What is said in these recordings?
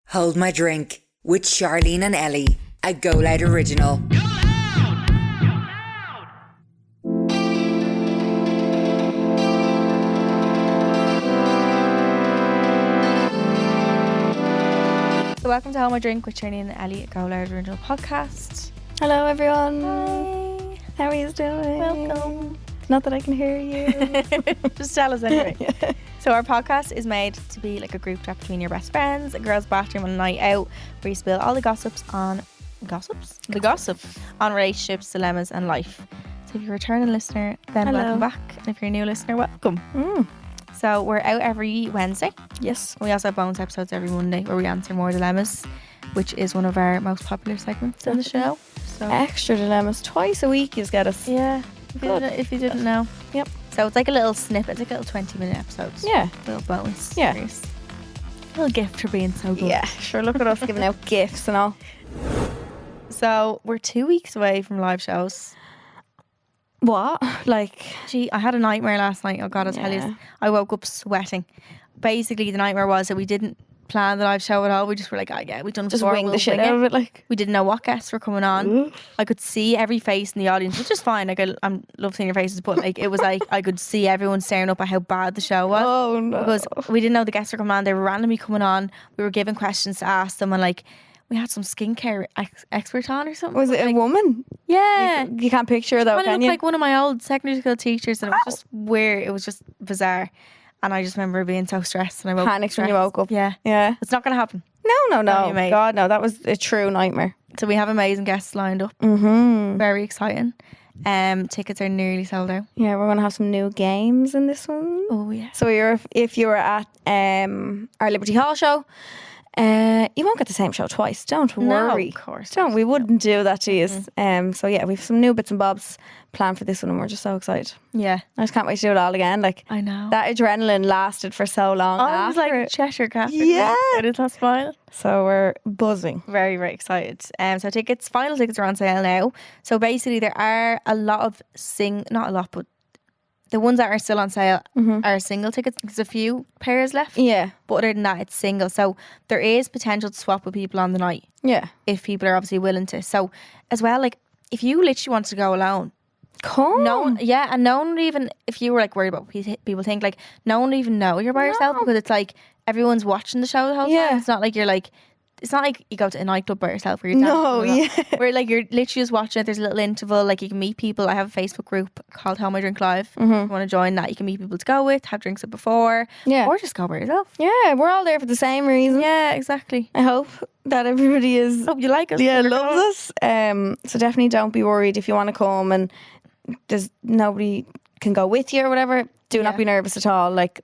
Hold My Drink with Charleen and Ellie, a GoLoud original. So welcome to Hold My Drink with Charleen and Ellie, a GoLoud original podcast. Hello everyone. Hi. How are you doing? Welcome. Not that I can hear you. Just tell us anyway. Yeah. So our podcast is made to be like a group chat between your best friends, a girls' bathroom on a night out, where you spill all the gossip on relationships, dilemmas and life. So if you're a returning listener, then Hello. welcome back. And if you're a new listener, welcome. So we're out every Wednesday. Yes. We also have bonus episodes every Monday where we answer more dilemmas, which is one of our most popular segments on the show. So Extra dilemmas twice a week. You get us. yeah, if you didn't know. Yep. So it's like a little snippet, it's like a little 20-minute episodes. Yeah. Little bonus. Yeah. Series. Little gift for being so good. Yeah. Sure. Look at us giving out gifts and all. So we're 2 weeks away from live shows. What? Like. Gee, I had a nightmare last night. Oh God, I'll tell Yeah. you. I woke up sweating. Basically, the nightmare was that we didn't plan the live show at all. We just were like, oh yeah, we've done it Just before, wing we'll the shit wing out it. of it. Like. We didn't know what guests were coming on. I could see every face in the audience, which is fine. Like I love seeing your faces, but like it was like I could see everyone staring up at how bad the show was. Oh no. Because we didn't know the guests were coming on. They were randomly coming on. We were given questions to ask them, and like we had some skincare expert on or something. Was it a woman? Yeah. You can't picture her though, Kind of can looked you? like one of my old secondary school teachers, and it was just weird. It was just bizarre, and I just remember being so stressed. And I woke up Panicked when you stressed. woke up. Yeah, Yeah. it's not going to happen. No. That'd be amazing. God, no. That was a true nightmare. So we have amazing guests lined up. Mm-hmm. Very exciting. Tickets are nearly sold out. Yeah, we're gonna have some new games in this one. Oh yeah. So if you were at our Liberty Hall show, you won't get the same show twice. Don't worry. No, of course. Don't. We wouldn't do that to you. So yeah, we have some new bits and bobs planned for this one, and we're just so excited. Yeah, I just can't wait to do it all again. Like I know. that adrenaline lasted for so long. I was after like it. Cheshire Cat. Yeah. Did that smile? So we're buzzing. Very, very excited. So final tickets are on sale now. So basically there are a lot of not a lot, but the ones that are still on sale are single tickets. There's a few pairs left. Yeah. But other than that, it's single. So there is potential to swap with people on the night Yeah. if people are obviously willing to. So as well, like if you literally want to go alone, Come. no one would even, if you were like worried about what people think, like no one would even know you're by yourself, because it's like everyone's watching the show the whole Yeah. time. It's not like it's not like you go to a nightclub by yourself where you're No, dancing. yeah. Where like you're literally just watching it. There's a little interval, like you can meet people. I have a Facebook group called Hold My Drink Live. If you want to join that, you can meet people to go with, have drinks with before, Yeah. or just go by yourself. Yeah, we're all there for the same reason. Yeah, exactly. I hope that everybody is Hope you like us. Yeah, loves us. So definitely don't be worried if you want to come and there's nobody can go with you or whatever. Do not Yeah. be nervous at all. Like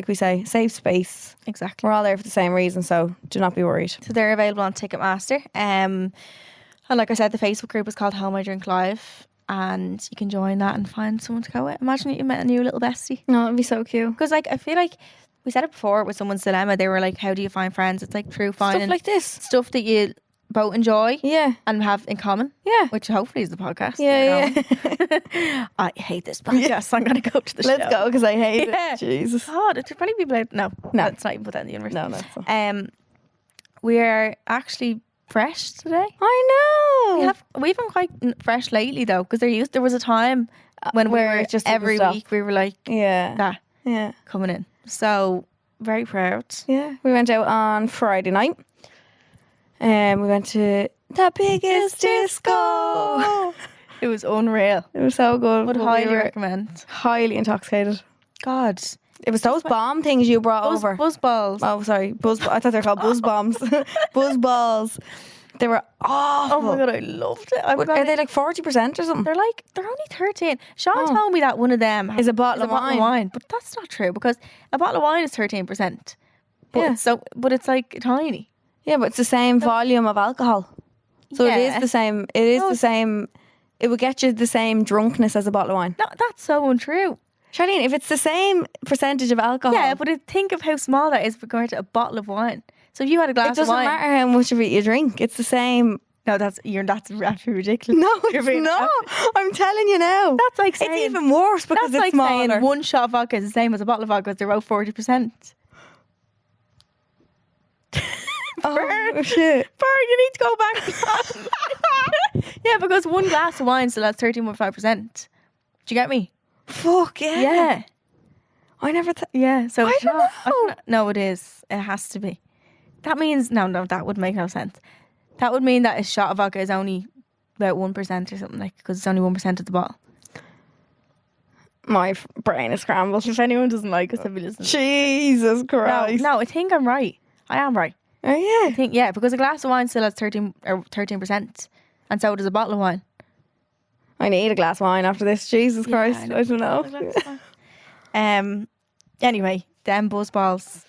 we say, save space. Exactly. We're all there for the same reason, so do not be worried. So they're available on Ticketmaster. And like I said, the Facebook group is called Hold My Drink Live, and you can join that and find someone to go with. Imagine you met a new little bestie. No, it'd be so cute. Because like I feel like we said it before with someone's dilemma. They were like, "How do you find friends?" It's like through finding Stuff like this. stuff that you both enjoy Yeah. and have in common. Yeah. Which hopefully is the podcast. Yeah, yeah. I hate this podcast. I'm gonna go to the show. Let's go because I hate Yeah. it. Jesus. God, it should probably be played. No, No. let's not even put that in the universe. No, that's not. We're actually fresh today. I know. We've been quite fresh lately though, because there was a time when we where were it just every didn't stop. week we were like Yeah. that Yeah. coming in. So very proud. Yeah. We went out on Friday night. And we went to the biggest disco. It was unreal. It was so good. Would but we highly were recommend. highly intoxicated. God, It was those bomb things you brought over. buzz balls. Oh, sorry. I thought they were called buzz bombs. Buzz balls. They were awful. Oh my God, I loved it. Are they like 40% or something? They're only 13. Sean Oh. told me that one of them Is a bottle of wine. but that's not true, because a bottle of wine is 13%. But Yeah. but it's like tiny. Yeah, but it's the same volume of alcohol. So it Yeah. is the same. It is No, the same. It would get you the same drunkenness as a bottle of wine. No, that's so untrue. Charlene, if it's the same percentage of alcohol, Yeah, but think of how small that is compared to a bottle of wine. So if you had a glass it of doesn't wine, matter how much of it you drink. It's the same. no, that's actually ridiculous. No, You're it's being not. I'm telling you now. That's like saying, It's even worse because that's it's like smaller. saying one shot of vodka is the same as a bottle of vodka. They're about 40%. Oh, shit. Burn, you need to go back. Yeah, because one glass of wine still has 13.5%. Do you get me? Fuck, yeah. Yeah. I never Yeah, so I it's don't not. know. No, it is. It has to be. That means no, that would make no sense. That would mean that a shot of vodka is only about 1% or something, like, because it's only 1% of the bottle. My brain is scrambled. If anyone doesn't like us, they'll be listening. Jesus Christ. No, I think I'm right. I am right. Oh, yeah. I think because a glass of wine still has 13%, and so does a bottle of wine. I need a glass of wine after this. Jesus Christ. I don't know. Anyway, them buzzballs.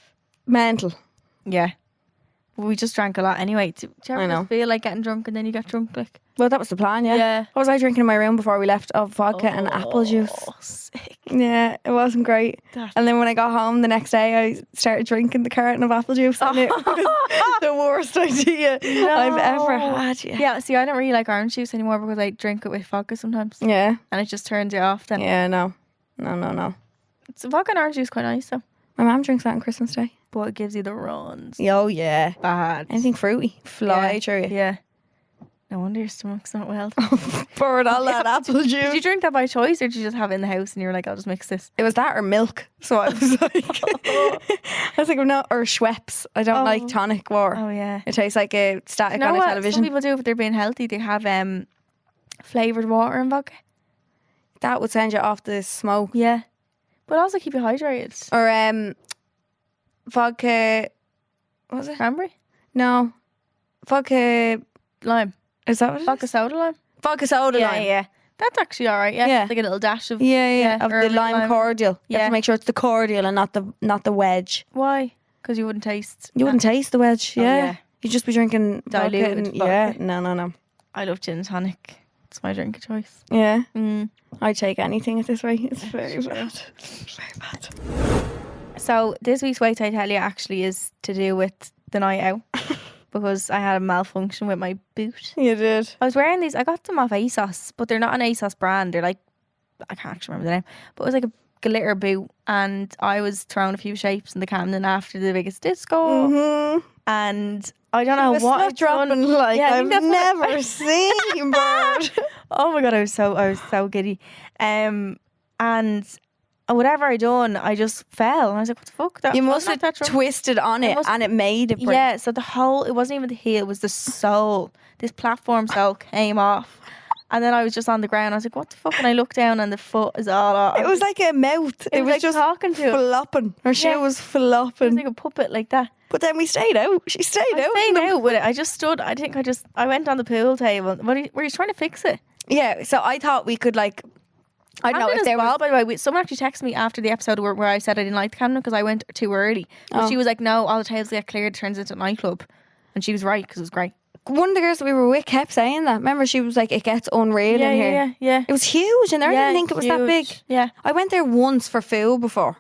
Mental. Yeah. We just drank a lot anyway. Do you ever just feel like getting drunk and then you get drunk? Like, Well, that was the plan, yeah. Yeah. What was I drinking in my room before we left? Of vodka and apple juice. Sick. Yeah, it wasn't great. And then when I got home the next day, I started drinking the carton of apple juice. And it was the worst idea I've ever had. Yeah, see, I don't really like orange juice anymore because I drink it with vodka sometimes. Yeah. And it just turns you off then. Yeah, no. It's vodka and orange juice quite nice though. My mum drinks that on Christmas Day. But it gives you the runs. Oh, yeah. Bad. Anything fruity. Fly through you. Yeah. No wonder your stomach's not well. Poured all that apple juice. Did you drink that by choice or did you just have it in the house and you were like, I'll just mix this? It was that or milk. So I was like, I was like, no, or Schweppes. I don't like tonic water. Oh, yeah. It tastes like a static You know on a what television. some people do if they're being healthy? They have flavoured water in vodka. That would send you off the smoke. Yeah. But also keep you hydrated. Or vodka. What was it? Cranberry? No. Vodka. Lime. Is that what it is? Vodka soda lime? Vodka soda lime. Yeah. That's actually alright, yeah. Yeah. Like a little dash of... Yeah. Of the early lime cordial. You have Yeah. to make sure it's the cordial and not the wedge. Why? Because you wouldn't taste... You wouldn't taste the wedge. Oh, Yeah. yeah. You'd just be drinking Diluted vodka. vodka. Yeah. No. I love gin and tonic. It's my drink of choice. Yeah. Mm. I'd take anything at this rate. It's very bad. Very bad. So this week's Wait I Tell You actually is to do with the night out. Because I had a malfunction with my boot. You did. I was wearing these, I got them off ASOS, but they're not an ASOS brand. They're like, I can't actually remember the name, but it was like a glitter boot. And I was throwing a few shapes in the Camden after the biggest disco. Mm-hmm. And I don't know It was what snot I'd done. dropping like Yeah, I I've think that's what never seen, bird. Oh my God, I was so giddy. And whatever I done, I just fell. And I was like, what the fuck? That You must wasn't have that drunk. twisted on it and it made it break. Yeah, so the whole, it wasn't even the heel, it was the sole. This platform sole came off. And then I was just on the ground. I was like, what the fuck? And I looked down and the foot is all off. It was like a mouth. It was like just talking to it. flopping. Her shoe was It flopping. was like a puppet like that. But then we stayed out. She stayed out. I stayed out with it. I just stood, I went on the pool table. Were you trying to fix it? Yeah, so I thought we could like, I don't know if there was... By the way, someone actually texted me after the episode where I said I didn't like the Camden because I went too early. But she was like, no, all the tables get cleared, it turns into a nightclub. And she was right because it was great. One of the girls that we were with kept saying that. Remember, she was like, it gets unreal in here. Yeah. It was huge in there. I didn't think it was that big. Yeah. I went there once for food before,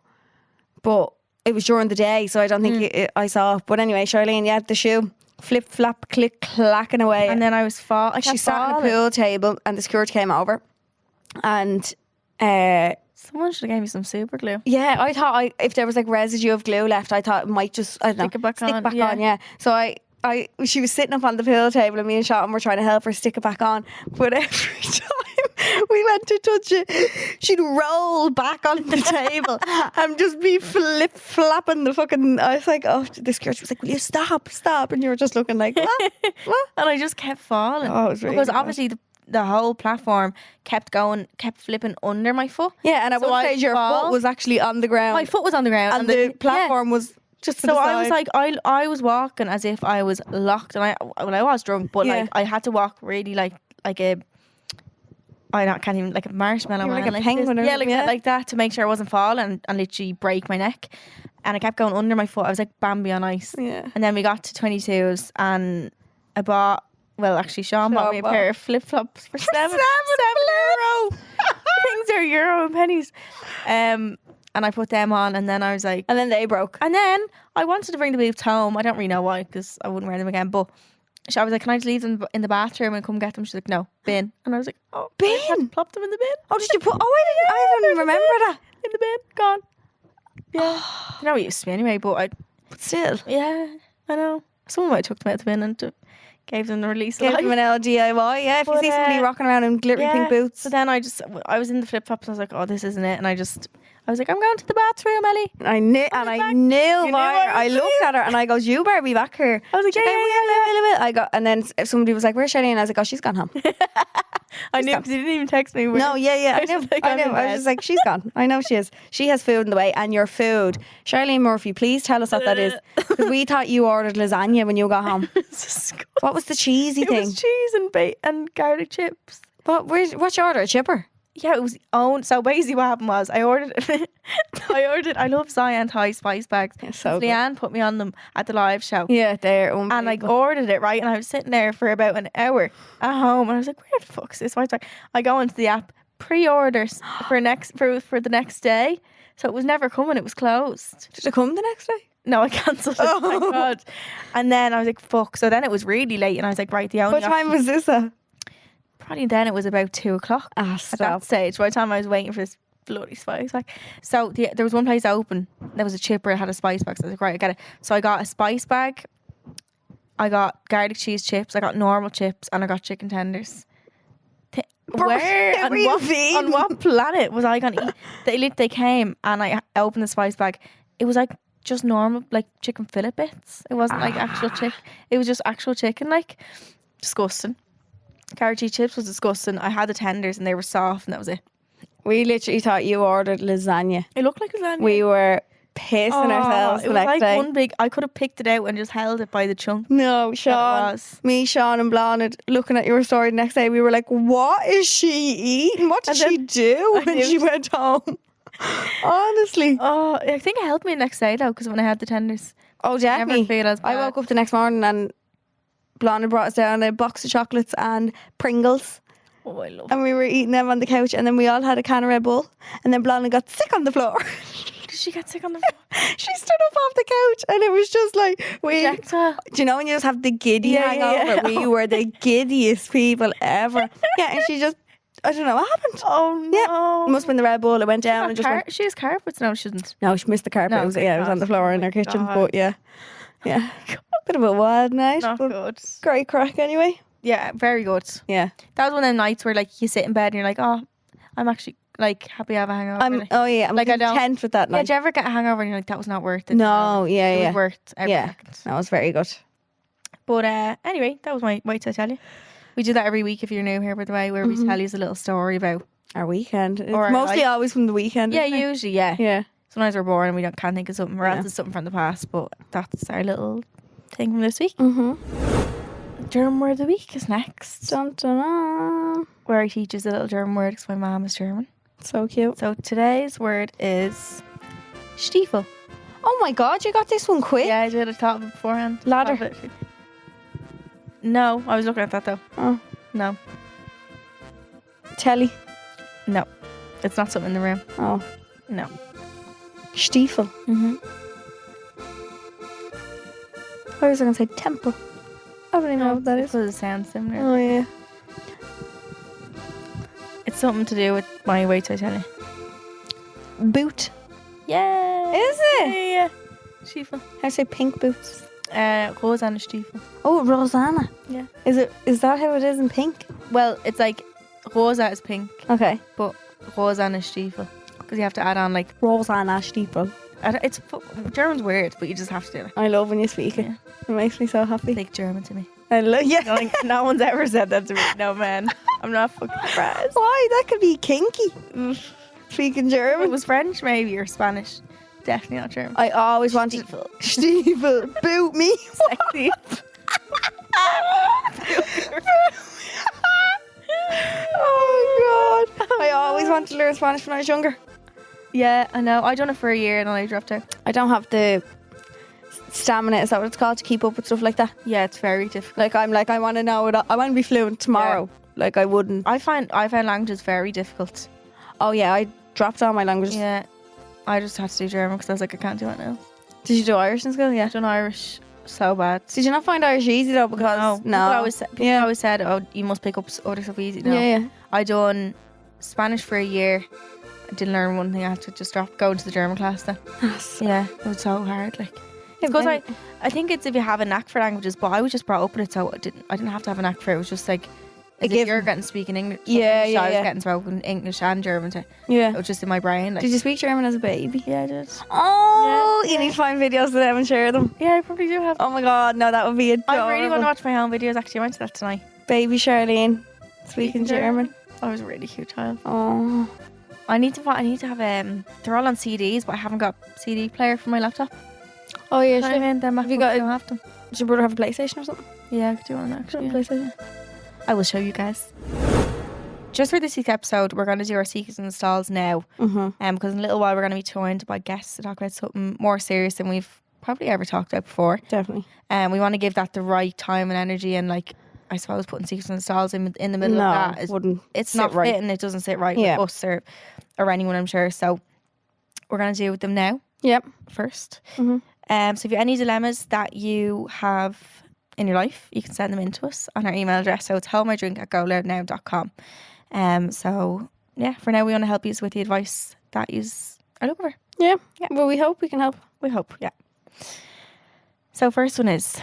but it was during the day, so I don't think I saw it. But anyway, Charlene, yeah, the shoe, flip, flap, click, clacking away. And then I was She sat on a pool table and the security came over and someone should have gave me some super glue. yeah, I thought if there was like residue of glue left, I thought it might just, I don't know, Stick it back stick on, back yeah. on, yeah. So she was sitting up on the pool table and me and Sean were trying to help her stick it back on. But every time we went to touch it, she'd roll back on the table and just be flip-flapping the fucking... I was like, oh, the security was like, will you stop? And you were just looking like, what? And I just kept falling. Oh, it was really because bad. obviously the whole platform kept flipping under my foot. Yeah, and at So one I'd stage your fall. foot was actually on the ground. My foot was on the ground. and the platform was just to So the I was side. like, I was walking as if I was locked, and I was drunk, but Yeah. like I had to walk really like a, can't even, like a marshmallow You were man, like a penguin or yeah, something, like that to make sure I wasn't falling and literally break my neck. And I kept going under my foot. I was like Bambi on ice. Yeah. And then we got to 22s, and I bought. Well, actually, Sean bought me a pair of flip flops for seven euro. Things are euro and pennies. And I put them on, and then I was like, And then they broke. and then I wanted to bring the boots home. I don't really know why, because I wouldn't wear them again. But I was like, can I just leave them in the bathroom and come get them? She's like, no, bin. And I was like, oh, Bin? I plopped them in the bin. Oh, did you put... Oh, I didn't remember that. In the bin, gone. Yeah. I know it used to be anyway, but But still. yeah, I know. Someone might have took them out the bin and gave them the release. Give them an LDIY, yeah. If you But, see somebody rocking around in glittery pink boots. So then I was in the flip flops and I was like, oh, this isn't it. And I was like, I'm going to the bathroom, Ellie. I knew I looked at her and I goes, you better be back here. I was like, yeah. I got, and then somebody was like, where's Charleen? And I was like, oh, she's gone home. I knew because he didn't even text me. No, yeah. I knew. I was just like, she's gone. I know she is. She has food in the way, and your food. Charlene Murphy, please tell us what that is. Because we thought you ordered lasagna when you got home. What was the cheesy thing? It was cheese and garlic chips. What's your order? A chipper? Yeah, it was own. So basically, what happened was I ordered. I love Cyan Thai spice bags. So Leanne put me on them at the live show. Yeah, they're and I ordered it right, and I was sitting there for about an hour at home, and I was like, "Where the fuck's this spice bag?" I go into the app, pre-orders for the next day, so it was never coming. It was closed. Did it come the next day? No, I cancelled it. Thank God. And then I was like, "Fuck!" So then it was really late, and I was like, "Right, the only." What time was this at? Probably then it was about 2:00 at that stage. By the time I was waiting for this bloody spice bag. So there was one place open. There was a chipper. It had a spice bag. So I was like, right, I get it. So I got a spice bag. I got garlic cheese chips. I got normal chips. And I got chicken tenders. Where on what planet was I going to eat? They came and I opened the spice bag. It was like just normal, like chicken fillet bits. It wasn't like actual chicken. It was just actual chicken. Like, disgusting. Carrot cheese chips was disgusting. I had the tenders and they were soft and that was it. We literally thought you ordered lasagna. It looked like lasagna. We were pissing ourselves the next day. One big. I could have picked it out and just held it by the chunk. No, Sean, Sean and Blonde looking at your story the next day, we were like, what is she eating? What did she do when she went home? Honestly. Oh, I think it helped me the next day though, because when I had the tenders. Oh, definitely. Never feel as bad. I woke up the next morning and Blonde brought us down a box of chocolates and Pringles. Oh, I love And we were eating them on the couch, and then we all had a can of Red Bull, and then Blonde got sick on the floor. Did she get sick on the floor? She stood up off the couch, and it was just like, do you know when you just have the giddy hangover? Yeah. We were the giddiest people ever. Yeah, and she just, I don't know what happened. Oh no. Yeah. It must have been the Red Bull. It went down and just went. She has carpets? No, she doesn't. No, she missed the carpet. No, it was on the floor in her kitchen. God. But yeah. Bit of a wild night. Not but good. Great crack anyway. Yeah, very good. Yeah. That was one of them nights where like you sit in bed and you're like, oh, I'm actually like happy I have a hangover. I'm like, content with that night. Yeah, did you ever get a hangover and you're like, that was not worth it? No, It was worth every second. That was very good. But anyway, that was my wait till I tell you. We do that every week if you're new here, by the way, where we tell you a little story about our weekend. It's or mostly always from the weekend. Yeah, isn't it? usually, yeah. Yeah. Sometimes we're bored and we can't think of something, or else it's something from the past, but that's our little thing from this week. German word of the week is next. Dun, dun, dun. Where I teach us a little German word because my mom is German. So cute. So today's word is Stiefel. Oh my God, you got this one quick. Yeah, I did. I thought of it beforehand. Ladder. No, I was looking at that though. Oh. No. Telly. No. It's not something in the room. Oh. No. Stiefel. I was going to say temple. I don't even know what that is. Because it sounds similar. Oh yeah. It's something to do with my weight, I tell you. Boot. Yeah. Is it? Yeah. Stiefel. I say pink boots. Rosanna Stiefel. Oh, Rosanna. Yeah. Is that how it is in pink? Well, it's like Rosa is pink, Okay. but Rosanna Stiefel. Because you have to add on like Rosanna Stiefel. it's German's weird, but you just have to do it. I love when you speak it. Yeah. It makes me so happy. Like German to me. I love. Yeah. No one's ever said that to me. No man, I'm not fucking surprised. Why? That could be kinky. Speaking It German. was French maybe or Spanish. Definitely not German. I always wanted Stiefel. Boot me. Sexy. Oh God. I always wanted to learn Spanish when I was younger. Yeah, I know. I done it for a year and then I dropped out. I don't have the stamina, is that what it's called, to keep up with stuff like that? Yeah, it's very difficult. Like I'm like, I want to know it. I want to be fluent tomorrow. Like I wouldn't. I find languages very difficult. Oh yeah, I dropped all my languages. Yeah, I just had to do German because I was like, I can't do it now. Did you do Irish in school? Yeah. I've done Irish so bad. Did you not find Irish easy though? Because People always said, oh, you must pick up other stuff easy. No. Yeah. I done Spanish for a year. I didn't learn one thing. I had to just go into the German class then. Yeah, it was so hard. Like, Because I think it's if you have a knack for languages, but I was just brought up with it, so I didn't have to have a knack for it. It was just like as if you're getting speaking English. Yeah, I was yeah. getting spoken English and German too. Yeah. It was just in my brain. Like, Did you speak German as a baby? yeah, I did. Oh, you need to find videos of them and share them. Yeah, I probably do have. Oh my god, no, that would be adorable. I really want to watch my own videos. Actually, I went to that tonight. Baby Charleen speaking German. I was a really cute child. Oh. I need to have they're all on CDs, but I haven't got CD player for my laptop. Oh yeah, I mean, them Have you got I don't have them. Does your brother have a PlayStation or something? Yeah, I could do one actually. PlayStation. I will show you guys. Just for this week's episode, we're going to do our secrets and stalls now. Because in a little while we're going to be joined by guests to talk about something more serious than we've probably ever talked about before. Definitely. We want to give that the right time and energy, and like I suppose putting secrets and stalls in the middle of that is it's not right. fitting. It doesn't sit right with us or anyone, I'm sure. So we're going to deal with them now. Yep. First. So if you have any dilemmas that you have in your life, you can send them in to us on our email address. So it's holemydrink@goloudnow.com. So yeah, for now we want to help you with the advice that you are looking for. Yeah. Well, we hope we can help. We hope, yeah. So first one is,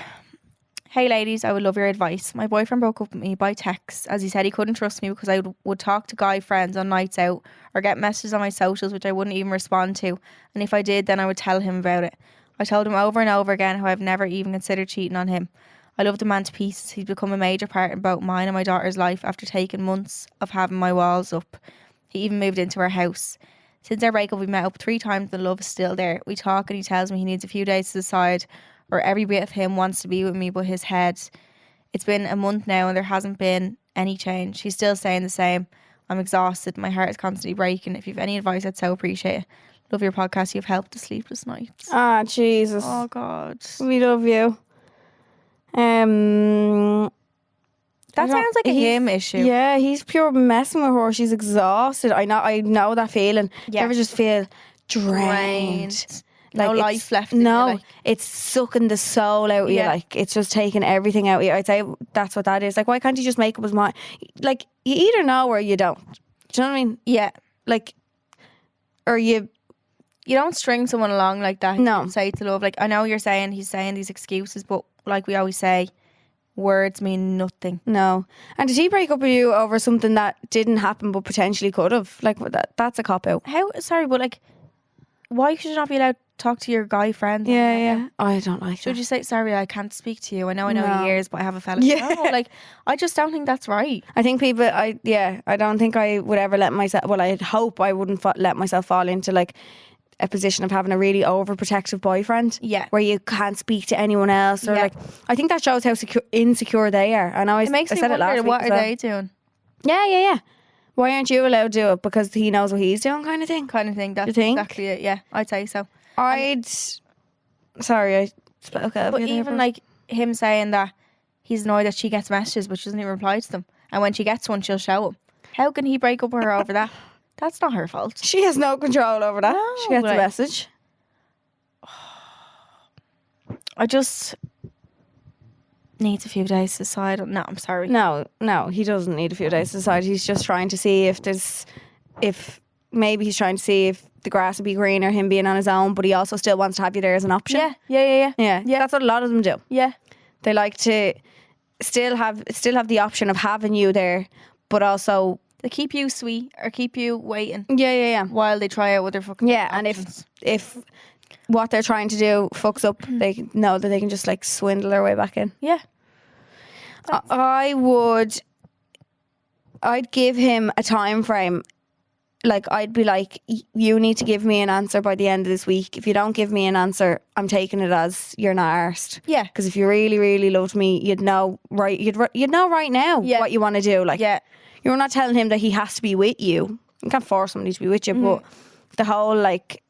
hey ladies, I would love your advice. My boyfriend broke up with me by text as he said he couldn't trust me because I would talk to guy friends on nights out or get messages on my socials which I wouldn't even respond to, and if I did then I would tell him about it. I told him over and over again how I've never even considered cheating on him. I love the man to pieces. He's become a major part in both mine and my daughter's life after taking months of having my walls up. He even moved into our house. Since our breakup, we met up 3 times. The love is still there. We talk and he tells me he needs a few days to decide, or every bit of him wants to be with me but his head. It's been a month now and there hasn't been any change. He's still saying the same. I'm exhausted. My heart is constantly breaking. If you have any advice, I'd so appreciate it. Love your podcast. You've helped the sleepless nights. Ah, Jesus. Oh, God. We love you. That sounds like a him issue. Yeah, he's pure messing with her. She's exhausted. I know that feeling. Yeah. You ever just feel drained? No Like, life left in you, No, like. it's sucking the soul out of you. Yeah. Like, it's just taking everything out of you. I'd say that's what that is. Like, why can't he just make up his mind? Like, you either know or you don't. Do you know what I mean? Yeah. Like, or you don't string someone along like that. No. You say to love. Like, I know he's saying these excuses, but like we always say, words mean nothing. No. And did he break up with you over something that didn't happen but potentially could have? Like, that's a cop out. Sorry, but like, why should you not be allowed to talk to your guy friends? Yeah. I don't like Should that. you say, sorry, I can't speak to you. I know No. years, but I have a fella. Yeah. No, like, I just don't think that's right. I think people, I don't think I would ever let myself, well, I'd hope I wouldn't let myself fall into like a position of having a really overprotective boyfriend. Yeah. Where you can't speak to anyone else. Or Yeah. like, I think that shows how insecure they are. And It makes I me said it last wonder, week what as are well. they doing? Yeah. Why aren't you allowed to do it? Because he knows what he's doing, kind of thing. Kind of thing. That's You think? exactly it. Yeah, I'd say so. Sorry, I spoke out. But even like him saying that he's annoyed that she gets messages but she doesn't even reply to them, and when she gets one she'll show him. How can he break up with her over that? That's not her fault. She has no control over that. No, She gets a like- message. I just needs a few days to decide. No, I'm sorry. No, he doesn't need a few days to decide. He's just trying to see if maybe he's trying to see if the grass would be greener, him being on his own, but he also still wants to have you there as an option. Yeah. Yeah, that's what a lot of them do. Yeah. They like to still have the option of having you there, but also They keep you sweet or keep you waiting yeah. while they try out with their fucking And options. if what they're trying to do fucks up, they know that they can just like swindle their way back in. Yeah. I'd give him a time frame. Like, I'd be like, you need to give me an answer by the end of this week. If you don't give me an answer, I'm taking it as you're not arsed. Yeah. Because if you really, really loved me, you'd know right now what you want to do. Like, Yeah. you're not telling him that he has to be with you. You can't force somebody to be with you, but the whole like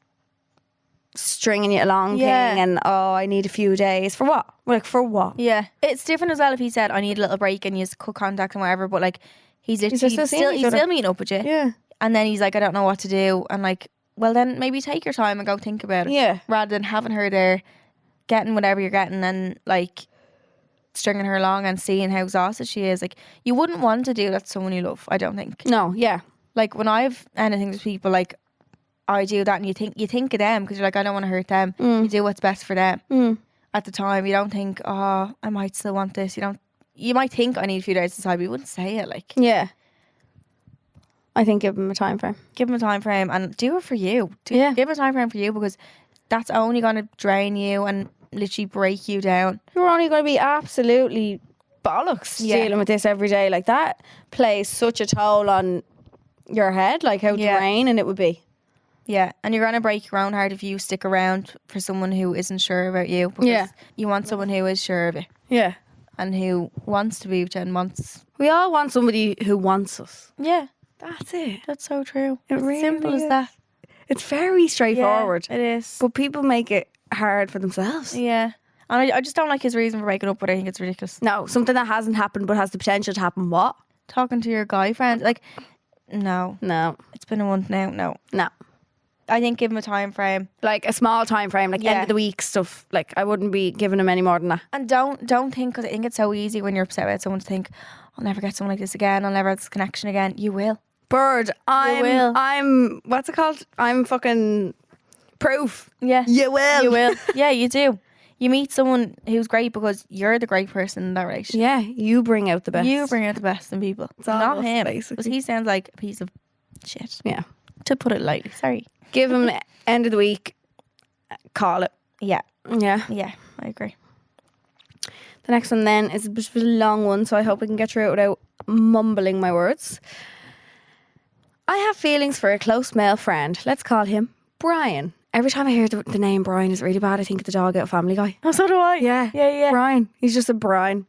stringing you along thing and I need a few days for what? Like, for what? Yeah. It's different as well if he said I need a little break and you just cut contact and whatever, but like he's literally still seeing each other. still meeting up with you. Yeah. And then he's like, I don't know what to do. And like, well then maybe take your time and go think about it. Yeah. Rather than having her there, getting whatever you're getting and like stringing her along and seeing how exhausted she is. Like, you wouldn't want to do that to someone you love, I don't think. No, yeah. Like, when I've anything to people, like, I do that, and you think of them because you're like, I don't want to hurt them. You do what's best for them. At the time, you don't think, oh, I might still want this. You might think I need a few days to decide, but you wouldn't say it. Like, Yeah. I think give them a time frame. give them a time frame and do it for you. Yeah. Give a time frame for you, because that's only going to drain you and literally break you down. You're only going to be absolutely bollocks Yeah. dealing with this every day. Like, that plays such a toll on your head, like how Yeah. draining it would be. Yeah, and you're going to break your own heart if you stick around for someone who isn't sure about you. Because Yeah. you want someone who is sure of it Yeah. and who wants to be with you and wants... We all want somebody who wants us. Yeah, That's it. that's so true. It It's really simple as is. that. It's very straightforward. Yeah, it is. But people make it hard for themselves. Yeah. And I just don't like his reason for breaking up, but I think it's ridiculous. No, something that hasn't happened but has the potential to happen. What? Talking to your guy friend, like, no. No. It's been a month now, no. No. I think give him a time frame. Like a small time frame, like Yeah. end of the week stuff. Like, I wouldn't be giving him any more than that. And don't think, because I think it's so easy when you're upset about someone to think, I'll never get someone like this again, I'll never have this connection again. You will. Bird, will. I'm, what's it called? I'm fucking proof. Yeah. You will. You will. Yeah, you do. You meet someone who's great because you're the great person in that relationship. Yeah, you bring out the best. You bring out the best in people. all Not us, him. basically. Because he sounds like a piece of shit. Yeah. To put it lightly. Sorry. Give him end of the week. Call it. Yeah. Yeah. Yeah, I agree. The next one then is a bit of a long one, so I hope I can get through it without mumbling my words. I have feelings for a close male friend. Let's call him Brian. Every time I hear the name Brian is really bad, I think of the dog out of Family Guy. Oh, so do I. Yeah. Yeah. Brian. He's just a Brian.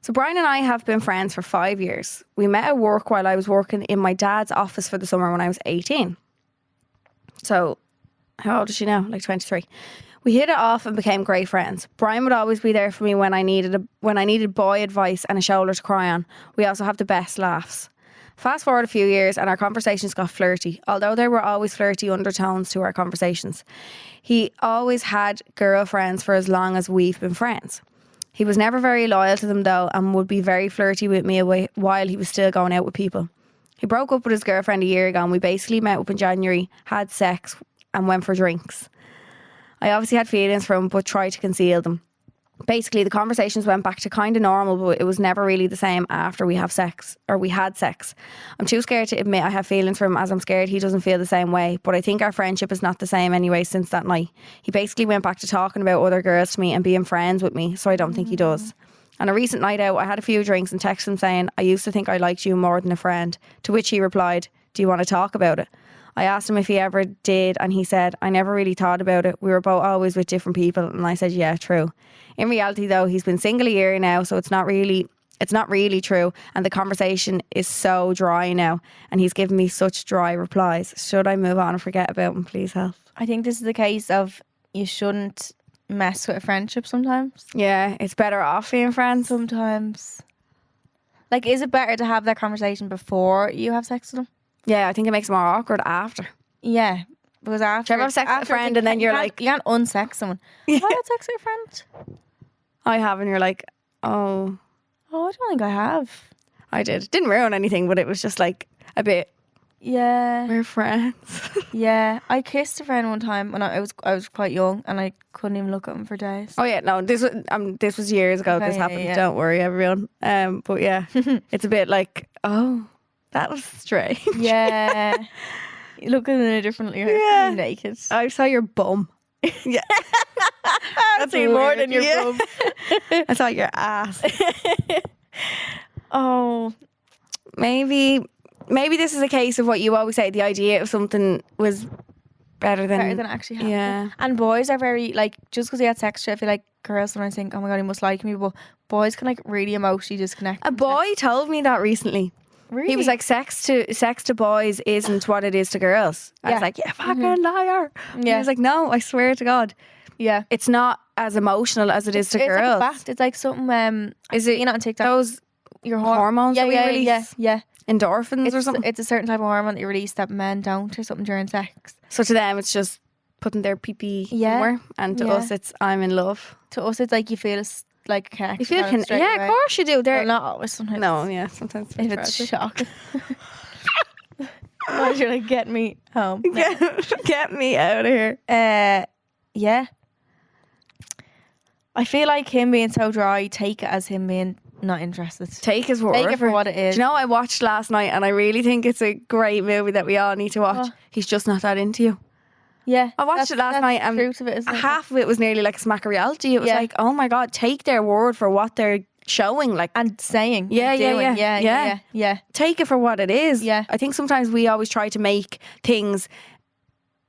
So Brian and I have been friends for 5 years. We met at work while I was working in my dad's office for the summer when I was 18. So how old is she now? Like 23. We hit it off and became great friends. Brian would always be there for me when I needed boy advice and a shoulder to cry on. We also have the best laughs. Fast forward a few years and our conversations got flirty, although there were always flirty undertones to our conversations. He always had girlfriends for as long as we've been friends. He was never very loyal to them though, and would be very flirty with me while he was still going out with people. He broke up with his girlfriend a year ago and we basically met up in January, had sex and went for drinks. I obviously had feelings for him but tried to conceal them. Basically, the conversations went back to kind of normal, but it was never really the same after we had sex. I'm too scared to admit I have feelings for him, as I'm scared he doesn't feel the same way. But I think our friendship is not the same anyway since that night. He basically went back to talking about other girls to me and being friends with me, so I don't think he does. On a recent night out, I had a few drinks and texted him saying, I used to think I liked you more than a friend. To which he replied, do you want to talk about it? I asked him if he ever did and he said, I never really thought about it. We were both always with different people. And I said, yeah, true. In reality though, he's been single a year now, so it's not really true. And the conversation is so dry now. And he's given me such dry replies. Should I move on and forget about him? Please help. I think this is the case of you shouldn't mess with a friendship sometimes. Yeah, it's better off being friends. Sometimes. Like, is it better to have that conversation before you have sex with them? Yeah, I think it makes it more awkward after. Yeah. Because after... Do you ever have sex with a after friend and then you're like... You can't unsex someone. Yeah. Have I had sex with a friend? I have, and you're like, oh, Oh, I don't think I have. I did. Didn't ruin anything, but it was just like a bit, Yeah. we're friends. Yeah. I kissed a friend one time when I was quite young and I couldn't even look at him for days. Oh yeah, no, this was years ago. Okay, This yeah, happened. yeah. Don't worry, everyone. But yeah, it's a bit like, oh, that was strange. Yeah. You look at it in a different light. Yeah. Naked. I saw your bum. Yeah, I've seen more than your Yeah. bum. I saw your ass. Oh. Maybe this is a case of what you always say. The idea of something was better than Actually happening. Yeah. And boys are very, like, just because he had sex, I feel like girls sometimes think, oh my God, he must like me. But boys can, like, really emotionally disconnect. A boy told me that recently. Really? He was like, sex to boys isn't what it is to girls. I was Yeah. like, yeah, fucking liar. And he Yeah. was like, no, I swear to God, Yeah. it's not as emotional as it is to It's girls. like a fact. It's like something, Is it you know, on TikTok. those Your hormones yeah, that we yeah, release? Yeah. Endorphins or something? It's a certain type of hormone that you release that men don't or something during sex. So to them, it's just putting their pee-pee Yeah. somewhere. And to Yeah. us, it's I'm in love. To us, it's like you feel like a connection. You feel on it straight yeah, away. of course you do. Well, They're not always. Sometimes. no, yeah, sometimes If it's tragic. shocking. Why you're like, get me home. No. Get me out of here. Yeah. I feel like him being so dry, take it as him being not interested. Take his word. Take it for what it is. Do you know what I watched last night, and I really think it's a great movie that we all need to watch? Oh. He's just not that into you. Yeah. I watched it last night, and the truth of it, isn't it? half of it was nearly like a smack of reality. It was like, oh my God, take their word for what they're showing. Like, and saying. Yeah, and doing. yeah. Yeah. Take it for what it is. Yeah. I think sometimes we always try to make things.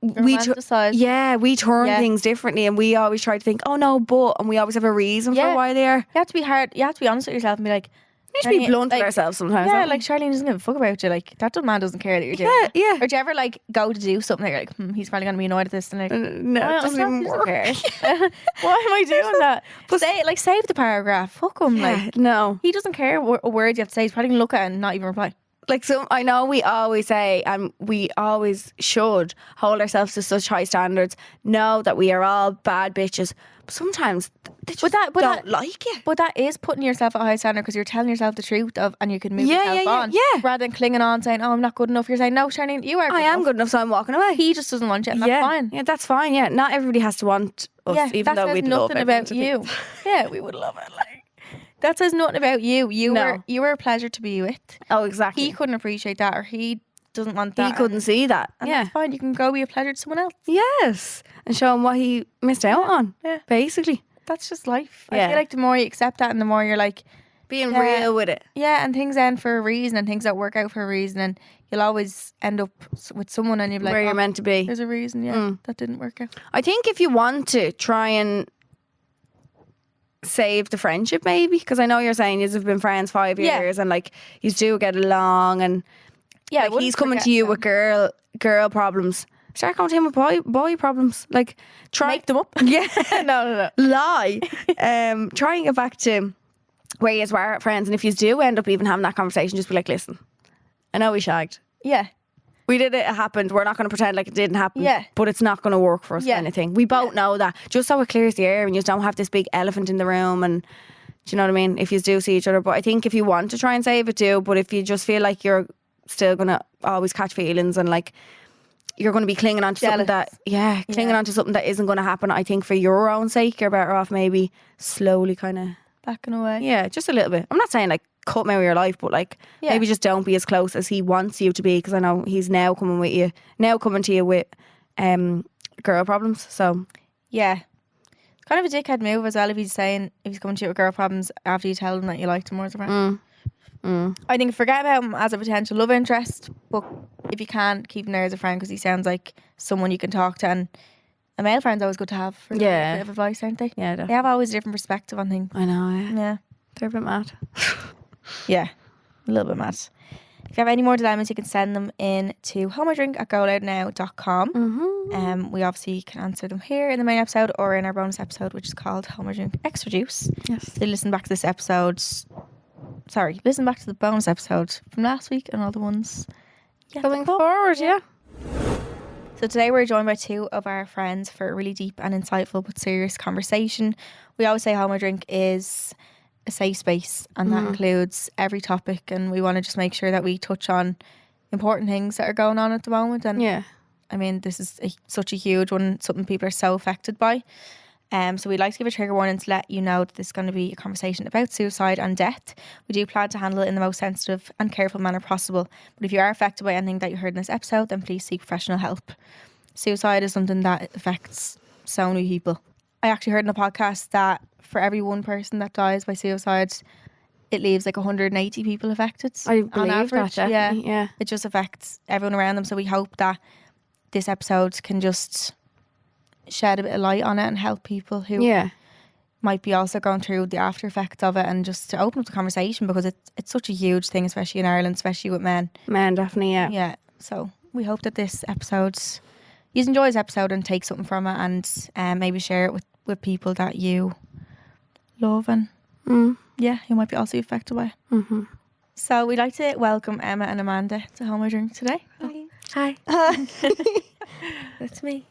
Romanticize. We turn things differently, and we always try to think, oh no, but, and we always have a reason for why they are. You have to be hard. You have to be honest with yourself and be like, We need to be blunt with ourselves sometimes. Yeah, don't we? like Charlene doesn't give a fuck about you. Like, that man doesn't care that you're doing it. Yeah. Or do you ever like go to do something that you're like, he's probably going to be annoyed at this, and like, No, well, it doesn't even work. care. Why am I doing that? But save the paragraph. Fuck him. Like, no. he doesn't care a word you have to say. He's probably going to look at it and not even reply. Like, so I know we always say, and we always should hold ourselves to such high standards, know that we are all bad bitches. But sometimes they just don't like it. But that is putting yourself at a high standard, because you're telling yourself the truth of, and you can move yourself on. Yeah. Rather than clinging on saying, oh, I'm not good enough. You're saying, no, Charlene, you are good I am enough. good enough, so I'm walking away. He just doesn't want you, and that's fine. Yeah, that's fine. Yeah, not everybody has to want us, even though we'd love nothing about you. Yeah, we would love it. Like, that says nothing about you. You were a pleasure to be with. Oh, exactly. He couldn't appreciate that, or he doesn't want that. He couldn't see that. And that's fine. You can go be a pleasure to someone else. Yes, and show him what he missed out on. Yeah, basically. That's just life. I feel like the more you accept that, and the more you're like being real with it. Yeah, and things end for a reason, and things that work out for a reason, and you'll always end up with someone, and you're like, where you're meant to be. There's a reason. That didn't work out. I think if you want to try and save the friendship, maybe, because I know you're saying you've been friends 5 years, and like you do get along, and like he's coming to you with girl problems. Start going to him with boy problems. Like, make them up. Yeah, no. Lie. Try and get back to where you were at friends, and if you do end up even having that conversation, just be like, listen, I know we shagged. Yeah. We did it. It happened. We're not going to pretend like it didn't happen. Yeah. But it's not going to work for us. Kind of thing. We both know that. Just so it clears the air, and you don't have this big elephant in the room. And do you know what I mean? If you do see each other, but I think if you want to try and save it, do. But if you just feel like you're still going to always catch feelings, and like you're going to be clinging on to something that, clinging on to something that isn't going to happen, I think for your own sake, you're better off maybe slowly kind of backing away. Yeah, just a little bit. I'm not saying like cut him out of your life, but like maybe just don't be as close as he wants you to be, because I know he's now coming to you with girl problems. So yeah, it's kind of a dickhead move as well if he's coming to you with girl problems after you tell him that you liked him or something. I think forget about him as a potential love interest, but if you can, keep him there as a friend, because he sounds like someone you can talk to, and a male friend's always good to have for a bit of advice, aren't they? Yeah, they have always a different perspective on things. I know. Yeah, they're a bit mad. Yeah, a little bit mad. If you have any more dilemmas, you can send them in to homeordrink@goloudnow.com. We obviously can answer them here in the main episode or in our bonus episode, which is called Home or Drink Extra Juice. Yes. So listen back to this episode. Listen back to the bonus episode from last week and all the ones going forward. Yeah. So today we're joined by two of our friends for a really deep and insightful but serious conversation. We always say Home or Drink is a safe space, and that includes every topic, and we want to just make sure that we touch on important things that are going on at the moment. And I mean, this is such a huge one, something people are so affected by. So we'd like to give a trigger warning to let you know that this is going to be a conversation about suicide and death. We do plan to handle it in the most sensitive and careful manner possible. But if you are affected by anything that you heard in this episode, then please seek professional help. Suicide is something that affects so many people. I actually heard in a podcast that for every one person that dies by suicide, it leaves like 180 people affected. I believe on average. that. Yeah. It just affects everyone around them. So we hope that this episode can just shed a bit of light on it and help people who might be also going through the after effects of it, and just to open up the conversation, because it's such a huge thing, especially in Ireland, especially with men. Men, definitely, Yeah. So we hope that this episode, you enjoy this episode and take something from it, and maybe share it with people that you love and who might be also affected by it. So we'd like to welcome Emma and Amanda to Home or Drink today. Hi. That's me.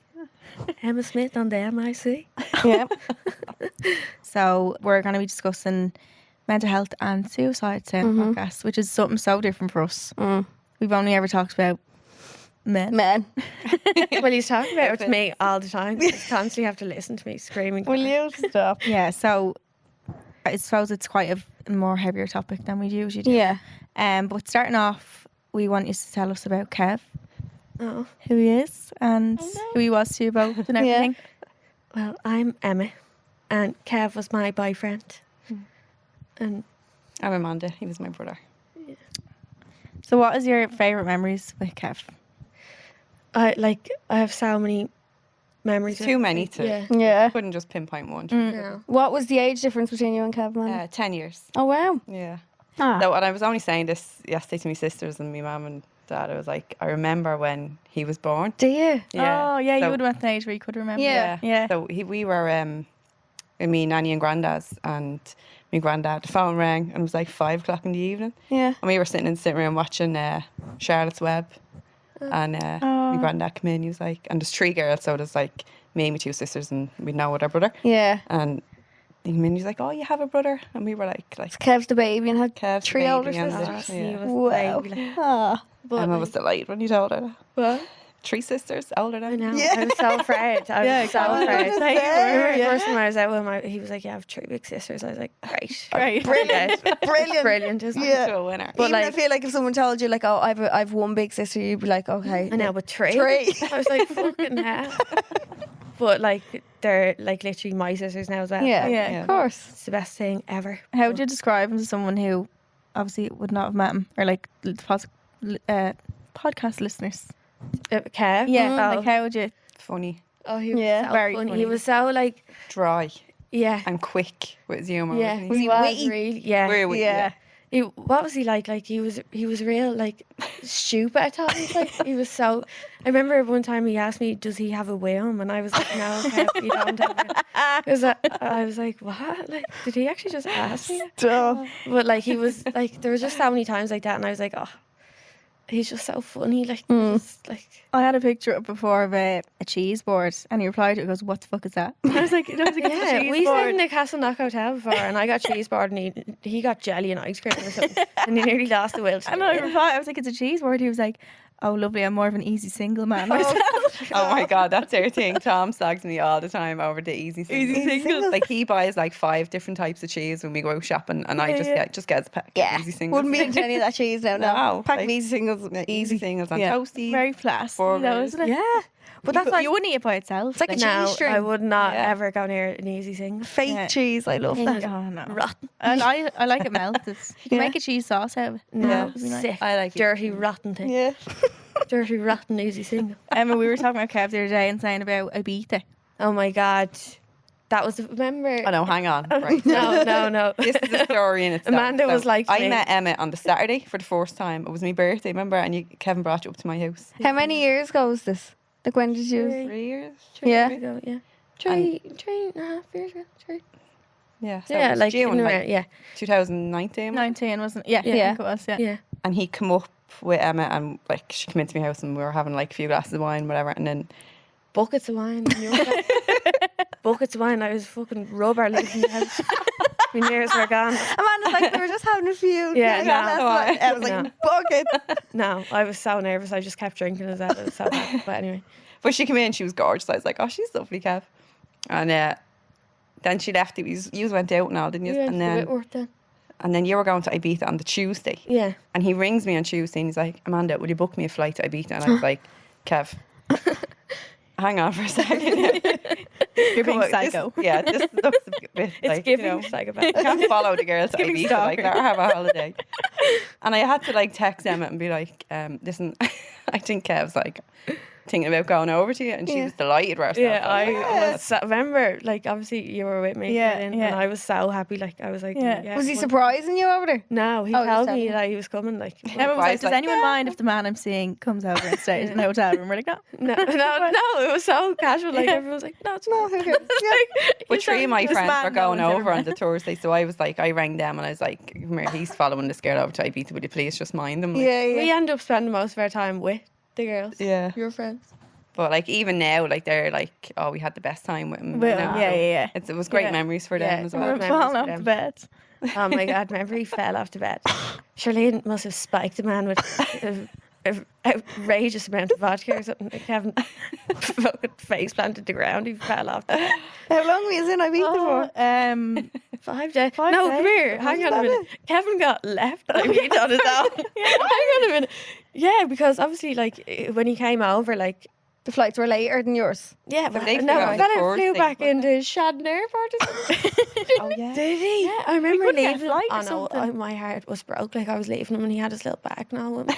Emma Smyth on the MIC. Yeah. So we're going to be discussing mental health and suicide today on the podcast, which is something so different for us. We've only ever talked about Men. Men. Well, he's talking about it to me all the time. You constantly have to listen to me screaming. Will you stop? Yeah, so I suppose it's quite a more heavier topic than we usually do. Yeah. But starting off, we want you to tell us about Kev, Oh. who he is, and who he was to you both and everything. Well, I'm Emma, and Kev was my boyfriend. And I'm Amanda. He was my brother. So what is your favourite memories with Kev? I have so many memories. Too many to. Yeah. Yeah. Couldn't just pinpoint one. No. What was the age difference between you and Kev, man? 10 years. Oh, wow. Yeah. Ah. So, and I was only saying this yesterday to my sisters and my mum and dad. I was like, I remember when he was born. Do you? Oh, yeah, you So- would have went to an age where you could remember. Yeah. Yeah. So we were in me nanny and granddad's, and my granddad, the phone rang, and it was like 5 o'clock in the evening. Yeah. And we were sitting in the sitting room watching Charlotte's Web. And my granddad came in, he was like, and there's 3 girls, so there's like me and my 2 sisters, and we know with our brother. Yeah. And he came in, he's like, oh, you have a brother? And we were like Kev's the baby and had Kev's the 3 older baby and sisters. the- He yeah. was Wow. the baby, like, Ah. but Emma was delighted when you told her that. what? 3 sisters older I than know. Yeah. I was so afraid. I was so afraid. Same. I remember Yeah. the first time I was out with him, he was like, "You have 3 big sisters." I was like, "Great, Great. Brilliant. Brilliant. brilliant, isn't Yeah. it?" to a winner. But Even I like- feel like if someone told you, like, oh, I've one big sister, you'd be like, okay. I know, but 3. 3. I was like, "Fucking hell!" But like, they're like literally my sisters now as well. Yeah. Yeah. Of course. It's the best thing ever. How would you describe him to someone who obviously would not have met him, or like podcast listeners? Kev? Yeah, Oh, like how would you? Funny, oh, he was Yeah. so Very funny. funny. He was so like, dry, yeah, and quick with his humour. yeah. wasn't Was he? he was witty? really, yeah. Very witty, Yeah. What was he like? Like he was real like stupid at times. Like he was so. I remember one time he asked me, "Does he have a womb?" And I was like, "No, Kev, you don't have a." Because I was like, "What? Like, did he actually just ask me?" Stop. But like he was like, there was just so many times like that, and I was like, "Oh, he's just so funny." Like, just, like I had a picture up before of a cheese board, and he replied to it, goes, "What the fuck is that?" And I was like, "It's a yeah, cheese we stayed board." in the Castle Knock Hotel before, and I got cheese board, and he got jelly and ice cream or something, and he nearly lost the will. to And it. I replied, I was like, "It's a cheese board." He was like, "Oh, lovely. I'm more of an easy single man myself." Oh my god, that's their thing. Tom slags me all the time over the easy singles. Easy singles. Like he buys like 5 different types of cheese when we go out shopping, and I just get a pack of Yeah. easy singles. Wouldn't be into any of that cheese now. No. No, Pack like- of easy singles. Easy singles and Yeah. toasty. Very classy, though, Burgers. isn't it? Yeah. But that's like you wouldn't eat it by itself. it's like a cheese No, string. I would not Yeah. ever go near an easy thing. fake Yeah. cheese. I love that. Oh no, Rotten. and I like it melted. You can Yeah. make a cheese sauce out of it. No, Yeah. It'd be nice. sick. I like it. dirty, rotten thing. Yeah. Dirty, rotten, easy single. Emma, we were talking about Kev the other day and saying about Ibiza. Oh my god, that was remember. Oh no, hang on. Right. No. This is a story in itself. Amanda was like I me. met Emma on the Saturday for the first time. It was my birthday, remember? And Kevin brought you up to my house. How many years ago was this? Like when did you? 3 years? Yeah. Yeah. Three and a half years ago. Yeah. So it Yeah, was like, June, in like around, yeah, 2019. 19, wasn't it? Yeah, Yeah. I think it was. Yeah. yeah. And he come up with Emma, and like she came into my house, and we were having like a few glasses of wine, whatever. And then Buckets of wine. And you were like, buckets of wine. I was fucking rubber leaving the house. My nerves were gone. Amanda's like, we were just having a few. Yeah, no. I was like, No. bucket. No, I was so nervous. I just kept drinking as well. It was so bad. But anyway, but she came in, she was gorgeous. I was like, oh, she's lovely, Kev. And then she left. You went out and all, didn't you? you went And to then Whitworth then. and then you were going to Ibiza on the Tuesday. Yeah. And he rings me on Tuesday and he's like, Amanda, will you book me a flight to Ibiza? And I was like, Kev, hang on for a second. You're being This- psycho. this looks a bit It's like, giving you know, psychopath. I can't follow the girls to giving Ibiza like stalker. that or have a holiday. And I had to like text Emma and be like, listen, I think Kev's like thinking about going over to you. And she was delighted with herself. Yeah, I was I like, was, remember, like, obviously you were with me. Yeah, and yeah. I was so happy. Like, I was like, Yeah. Was he well- surprising you over there? No, he Oh, he was told telling me you. that he was coming. Like, Emma was like, Vibes "Does like, anyone mind if the man I'm seeing comes over and stays in the hotel room?" We're like, "No." no, it was so casual. Like, everyone was like, no, it's not. Okay. Yeah. But 3 of my this friends man were going knows over on everyone. the Thursday, so I was like, I rang them and I was like, come here, he's following this girl over to Ibiza, will you please just mind him? Like, Yeah, yeah. We end up spending most of our time with the girls. Yeah. Your friends. But like even now, like they're like, oh, we had the best time with him. Well, you know? yeah. It was great Yeah. memories for them Yeah. as We're well. Memories falling for off them. the bed. Oh my God, remember he fell off the bed. Charlene must have spiked the man with an outrageous amount of vodka or something. Like Kevin fucking face planted the ground. He fell off. How long were you in Ibiza for? 5 days. 5 No, days? come here. Hang on a minute. Kevin got left on his own. Hang on a minute. Yeah, because obviously, like, when he came over, like, The flights were later than yours. yeah, So but they no, flew a out fella before flew they- back into Shadden Airport or something. Oh yeah. Did he? Yeah, I remember couldn't get a leaving. flight or Oh no, something. my heart was broke. Like I was leaving him, and he had his little bag now, with him.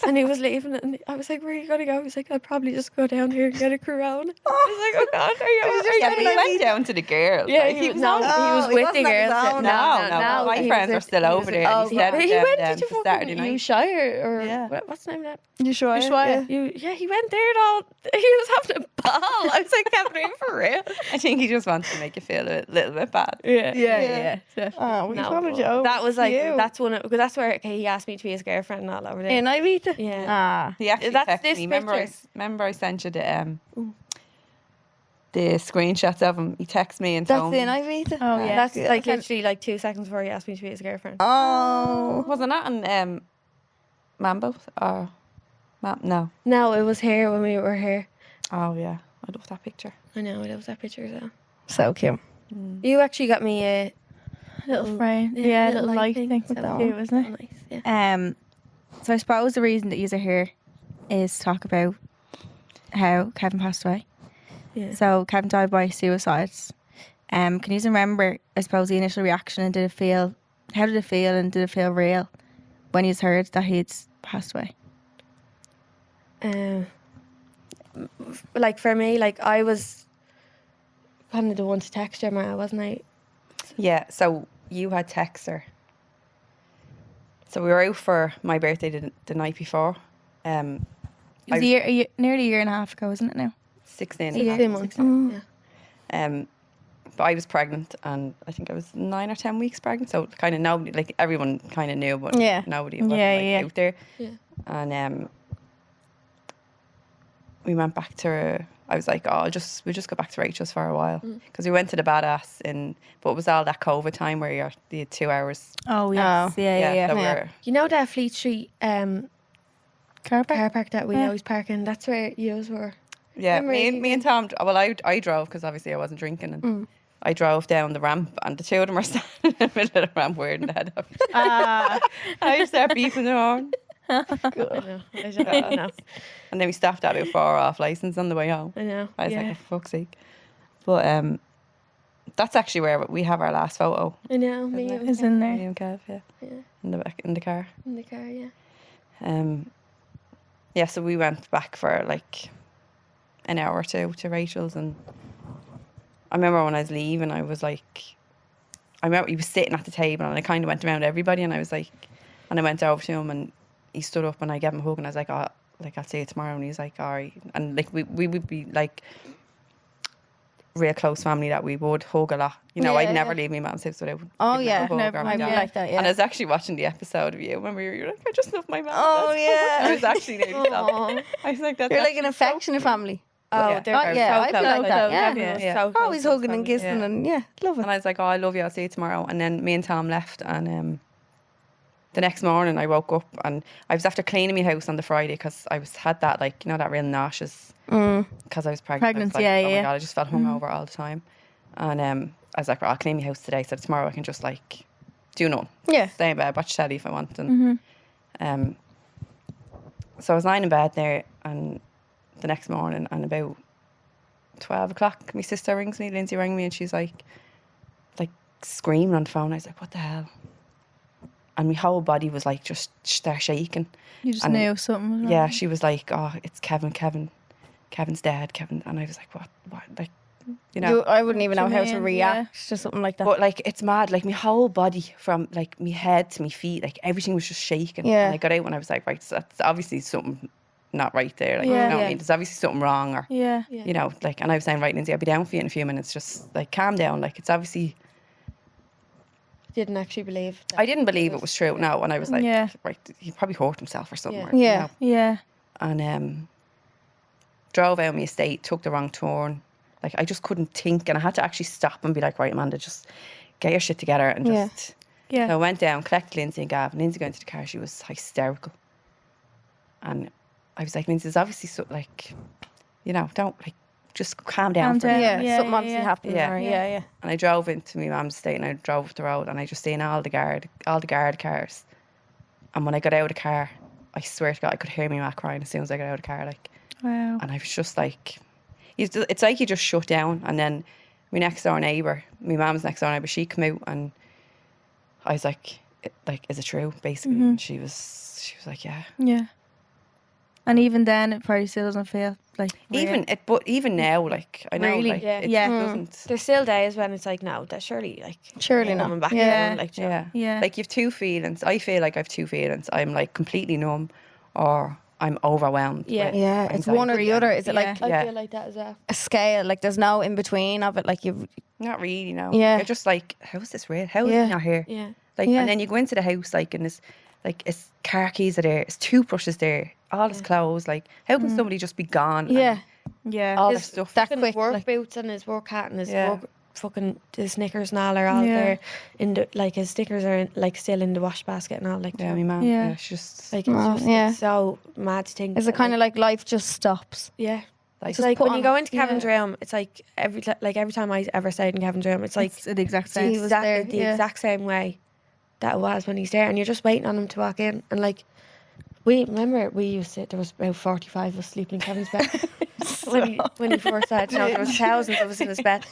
And he was leaving, and I was like, "Where are you gonna go?" He's like, "I'll probably just go down here and get a Corona." I was like, "Oh God, are you?" Yeah, but he went down to the girls. Yeah, like, he was on- he Oh, was he with wasn't the on his girls. own. No, my he friends was are still he over was there. with- And he said he them went down to for Saturday fucking night. Ushuaia or Yeah. what's the name of that? You sure? Ushuaia. Yeah. He went there and all. He was having a ball. I was like, "Kevin, are you for real?" I think he just wants to make you feel a little bit bad. Yeah. Yeah. Oh, we No, followed but you over. that was like you. that's where he asked me to be his girlfriend and all over there. in Ibiza. Yeah. Ah. He actually That's texted this me. picture. Remember I sent you the screenshots of him. He texted me and That's told in me. Ibiza. Oh, yeah. That's like literally like 2 seconds before he asked me to be his girlfriend. Oh. Wasn't that on Mambo or no? No, it was here when we were here. Oh yeah, I love that picture. I know, that was that picture as well. So cute. You actually got me a Little frame. Yeah, little light thing. So That's cute, isn't it? nice. Yeah. So I suppose the reason that you are here is to talk about how Kevin passed away. Yeah. So Kevin died by suicide. Can you remember, I suppose, the initial reaction, and how did it feel, and did it feel real when you heard that he'd passed away? Like for me, like I was kind of the one to text your ma, wasn't I? Yeah. So you had text her. So we were out for my birthday the night before. It was nearly a year and a half ago, isn't it now? 16. 16 months. Yeah. But I was pregnant, and I think I was 9 or 10 weeks pregnant. So kind of nobody, like everyone, kind of knew, but Yeah. nobody was out there. Yeah. And we went back to. I was like, oh, we'll just go back to Rachel's for a while, because we went to the Badass but it was all that COVID time where you had 2 hours. Oh, yes. Yeah. So Yeah. we're You know that Fleet Street Car park? car park that we Yeah. always park in? That's where yous were. Yeah, Remember me and Tom. Well, I drove because obviously I wasn't drinking, and I drove down the ramp, and the two of them are standing in the middle of the ramp, wearing the head up. I just start beeping the horn, I know. and then we stopped at about 4 off license on the way home. I know. I was yeah. like, for fuck's sake. But that's actually where we have our last photo. I know. Me and It's in Me there. and Kev, yeah, Yeah. in the back in the car. In the car, yeah. Yeah, so we went back for like an hour or two to Rachel's, and I remember when I was leaving, I was like, I remember he was sitting at the table, and I kind of went around everybody, and I was like, and I went over to him, and he stood up, and I gave him a hug, and I was like, oh, like I'll see you tomorrow, and he's like, all right, and like we would be like real close family that we would hug a lot. You know, Yeah, I'd never yeah. leave my mum's house without Oh, giving her yeah. a hug Never, or my I'd be dad. like that, yeah. And I was actually watching the episode of you when you're like, I just love my mum. Oh, yeah. I was actually nearly sobbing. I was like, that's You're like an actually so affectionate family. Oh, Yeah. they're Oh, yeah, so I feel close. like that, yeah. Everyone's Yeah. so close Always to this hugging and family. kissing, Yeah. and yeah, love it. And I was like, oh, I love you, I'll see you tomorrow. And then me and Tom left, and the next morning I woke up, and I was after cleaning my house on the Friday because I had that, like, you know, that real nauseous, because I was pregnant. I was Pregnancy, like, yeah, oh yeah. my God, I just felt hungover all the time. And I was like, well, I'll clean my house today, so tomorrow I can just like do nothing. Yeah. Stay in bed, watch telly if I want. And so I was lying in bed there, and the next morning, and about 12 o'clock, my sister rings me, Lindsay rang me, and she's like screaming on the phone. I was like, what the hell? And my whole body was like just start shaking. You just And- knew something was wrong. Yeah, she was like, oh, it's Kevin's dead, Kevin. And I was like, what, like, you know. I wouldn't even know What you how to mean, react to something like that. But like, it's mad. Like, my whole body, from like my head to my feet, like everything was just shaking. Yeah. And I got out and I was like, right, so that's obviously something not right there. Like, Yeah. you know what Yeah. I mean? There's obviously something wrong, or Yeah. you know, like. And I was saying, right, Lindsay, I'll be down for you in a few minutes. Just like calm down. Like, it's obviously. Didn't actually believe. I didn't believe it was true. No, and I was like, Yeah. right, he probably hurt himself or something. Yeah. Or, you Yeah. know. Yeah. And drove out my estate, took the wrong turn. Like, I just couldn't think, and I had to actually stop and be like, right, Amanda, just get your shit together and Yeah. just. Yeah. So I went down, collected Lindsay and Gav, and Lindsay got into the car. She was hysterical. And I was like, means there's obviously like, don't like, just calm down. Calm for a minute." down. Yeah, Yeah, something yeah, obviously yeah. happened. Yeah. Or, yeah. And I drove into my mum's estate and I drove up the road and I just seen all the guard cars. And when I got out of the car, I swear to God, I could hear my ma crying as soon as I got out of the car. Like, Wow. and I was just like, it's like you just shut down. And then my next door neighbour, my mum's next door neighbour, she came out and I was like, is it true? Basically, and she was like, yeah. Yeah. And even then, it probably still doesn't feel like real. But even now, like I know, Really? like it Yeah. doesn't. There's still days when it's like, no, that's surely like Surely not. coming back. Yeah. Down, like, Yeah. Yeah. Like you've two feelings. I feel like I've two feelings. I'm like completely numb, or I'm overwhelmed. Yeah. with Yeah, it's anxiety. one or the other. Is it Yeah. like I Yeah. feel like that as well. a scale? Like there's no in between of it. Like you've Not really. No. Yeah. You're just like, how is this real? How is Yeah. it not here? Yeah. Like, Yeah. and then you go into the house, like, and it's car keys are there, it's toothbrushes there, all his clothes. Like, how can somebody just be gone? and yeah. Yeah. all His this stuff. that fucking quick, work like- boots and his work hat and his Yeah. work fucking his Snickers and all are all Yeah. there in the like his Snickers are like still in the wash basket and all like Yeah, that. my mum. Yeah. Yeah, she's just Like Wow, it's just yeah. it's so mad to think. Is it that, kind of like life just stops? yeah? like, It's Just like put when you on- go into Kevin's yeah. room, it's like every time I ever stayed in Kevin's room, it's like It's the exact He same. was exactly there, the yeah. exact same way that it was when he's there, and you're just waiting on him to walk in. And like we used to, there was about 45 of us sleeping in Kevin's bed when he first started. There was thousands of us in his bed.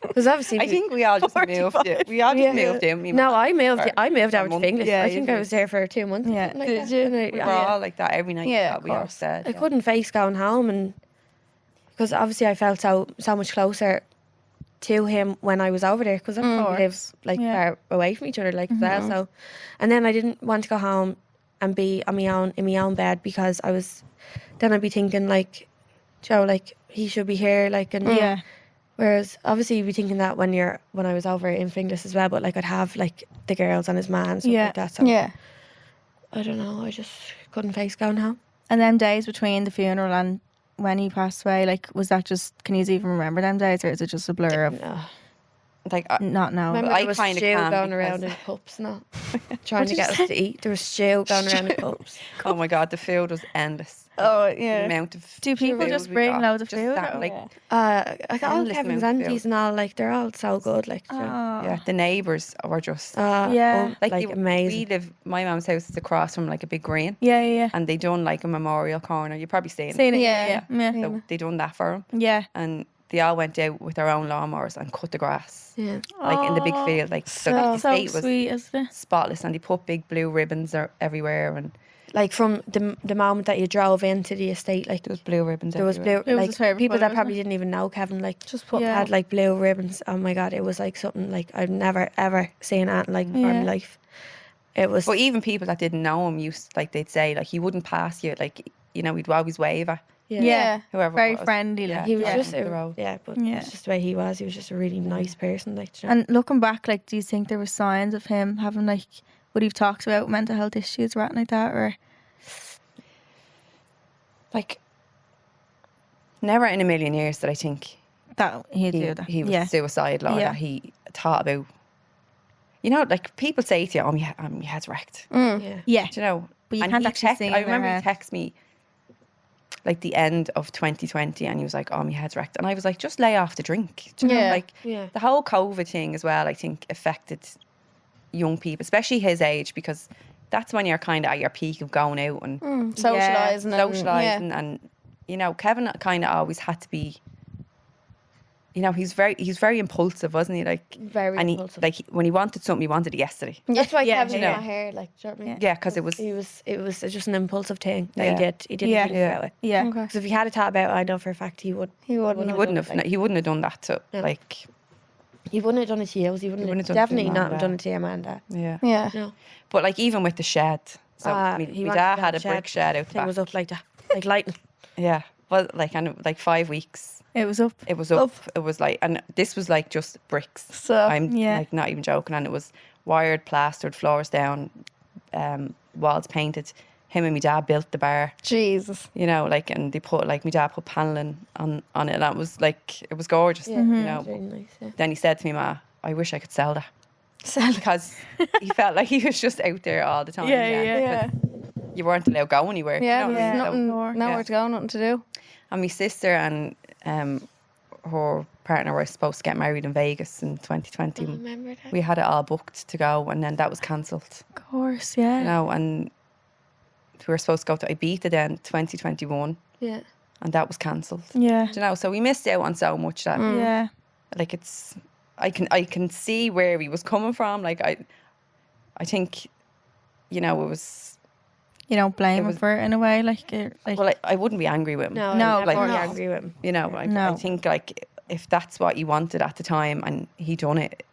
Because obviously, I think we all just moved it. We all just moved in. me No, mum, I moved. for I moved a out to month. England. Yeah, I you think I did. was there for 2 months. Yeah. something like Did that. you? And I- We were all like that every night. Yeah, that of we all course. said. I yeah. couldn't face going home, and because obviously I felt so much closer to him when I was over there, because we live like Yeah. far away from each other, like as well. So, and then I didn't want to go home and be on my own in my own bed, because then I'd be thinking like, Joe, like he should be here, like, and Yeah. Whereas obviously you'd be thinking that when I was over in Finglas as well, but like I'd have like the girls and his man and stuff Yeah. like that. So Yeah. I don't know. I just couldn't face going home. And then days between the funeral and when he passed away, like, was that just, can you even remember them days, or is it just a blur of No. Like, not knowing? Remember I there was kinda stew can going because- around in cups, no, trying to get us to eat. There was stew going around in cups. oh my God, the food was endless. Oh The yeah. amount of Do people food just we bring got, loads of just food, that, or- like, I got all Endless Kevin's amount of aunties and all, like they're all so good, like Oh. yeah, the neighbours were just Yeah. like amazing. my mum's house is across from like a big green, Yeah, yeah. and they done like a memorial corner. You probably seen it. Seen it. Yeah. Yeah. Yeah. So they done that for him, Yeah. and they all went out with their own lawnmowers and cut the grass, Yeah. like in the big Oh, field, like so the So estate was sweet, isn't it? spotless, and they put big blue ribbons everywhere, and Like from the moment that you drove into the estate, like there was blue ribbons. there was everywhere. blue, It was like his favourite people colour, that probably wasn't didn't even know Kevin, like just Yeah. had like blue ribbons. Oh my God, it was like something like I've never ever seen anything like before in my Yeah. life. It was. But even people that didn't know him used, like, they'd say like he wouldn't pass you, like, you know, he'd always wave at Yeah. whoever. Very it was. friendly. Yeah. Like, He was yeah. just the road. but Yeah. it's just the way he was. He was just a really nice person, like. do you know? And looking back, like, do you think there were signs of him having, like, would he have talked about mental health issues or anything like that, or? Like, never in a million years did I think That he'd do that. he was yeah. suicidal or Yeah. that he thought about. You know, like people say to you, "Oh, my head's wrecked." yeah. Yeah. Do you know? But you And can't he actually see in I their remember he head. texted me like the end of 2020, and he was like, "Oh, my head's wrecked," and I was like, "Just lay off the drink." Do you know? Yeah. Like Yeah. the whole COVID thing as well, I think affected young people, especially his age, because that's when you're kind of at your peak of going out and Socialising. and- socialising, and you know, Kevin kind of always had to be. You know, he's very impulsive, wasn't he? Like Very and impulsive. when he wanted something, he wanted it yesterday. That's why Yeah, Kevin's yeah. not here, like. Do you know what I mean? Yeah, because it was It was just an impulsive thing that Yeah. he did. He didn't Yeah. think Yeah. about it. Yeah. Okay. Because if he had a thought about it, I know for a fact he would. He wouldn't. he wouldn't have like- he wouldn't have done that to No. like He wouldn't have done it to you. He wouldn't, wouldn't have have done it to definitely your not mum, have done it to your man and dad. yeah. Yeah. No. But like even with the shed, so Ah, my he my wanted dad to had a have the brick shed out the Thing back. was up like that, like lightning. Yeah, well, like and like 5 weeks. It was up. It was up. It was like, and this was like just bricks. So I'm Yeah. like not even joking, and it was wired, plastered, floors down, walls painted. Him and my dad built the bar. Jesus. You know, like, and they put like my dad put paneling on it, and it was like it was gorgeous. Yeah, You it know, was really nice. Yeah. then he said to me, "Ma, I wish I could sell that." Sell it. Because he felt like he was just out there all the time. Yeah, yeah. Yeah. you weren't allowed to go anywhere. Yeah, you know what I there's mean? nothing, So, nowhere to go, nothing to do. and my sister and her partner were supposed to get married in Vegas in 2020. I remember that. We had it all booked to go, and then that was cancelled. Of course, yeah. You know, and we were supposed to go to Ibiza then 2021, Yeah. and that was cancelled. Yeah. You know, so we missed out on so much that Yeah. like I can see where he was coming from. Like I think, you know, it was. You don't blame him was- for it in a way, like Well, I wouldn't be angry with him. No, No, I never like- be no. angry with him. You know, I No. think like if that's what he wanted at the time and he done it,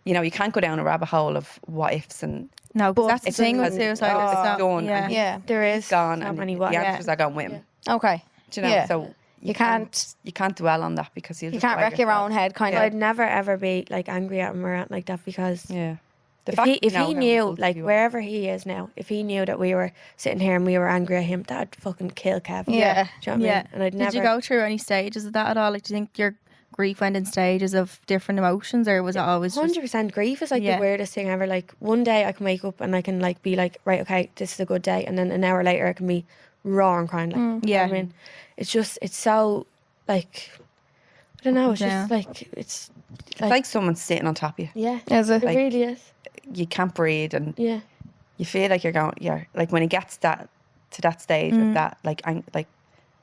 you know, you can't go down a rabbit hole of what ifs and no, 'cause that's the it's thing with because suicide. it's It's not, done yeah. and Yeah. There is gone so and many the what. answers are gone with him. Okay. Do you know? Yeah. So You can't you can't dwell on that because you can't wreck your own head, kind I'd of. never ever be like angry at him or anything like that because Yeah. if fact he you know how knew impulsive like you are. wherever he is now, if he knew that we were sitting here and we were angry at him, that'd fucking kill Kev. Yeah. Do you know what I mean? Yeah. And I'd never. Did you go through any stages of that at all? Like, do you think your grief went in stages of different emotions, or was it always just 100% grief is like Yeah. the weirdest thing ever. Like one day I can wake up and I can like be like, right, okay, this is a good day, and then an hour later I can be raw and crying. Like, you know what Yeah. I mean, it's so like, I don't know. It's Yeah. just like it's It's like someone's sitting on top of you. yeah, Is it? it like- really is. You can't breathe and Yeah, you feel like you're like when it gets to that stage of that like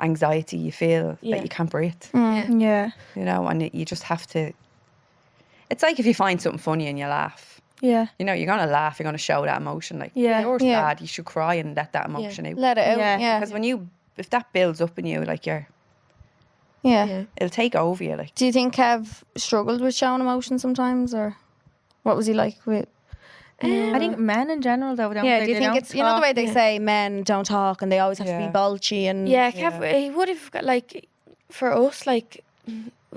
anxiety, you feel Yeah. that you can't breathe. Yeah. You know, and you just have to. It's like if you find something funny and you laugh. Yeah. You know, you're gonna laugh. You're gonna show that emotion. Like, Yeah. you're Yeah. sad. You should cry and let that emotion out. Let it out. Yeah. Yeah. Because if that builds up in you, like Yeah. yeah. it'll take over you. Like, Do you think Kev struggled with showing emotion sometimes, or what was he like with? I think men in general, though, don't Yeah, they? do you They think don't it's you know the way they talk. say men don't talk and they always have to Yeah. be bolchy and Yeah, Kev, he would have got like for us, like,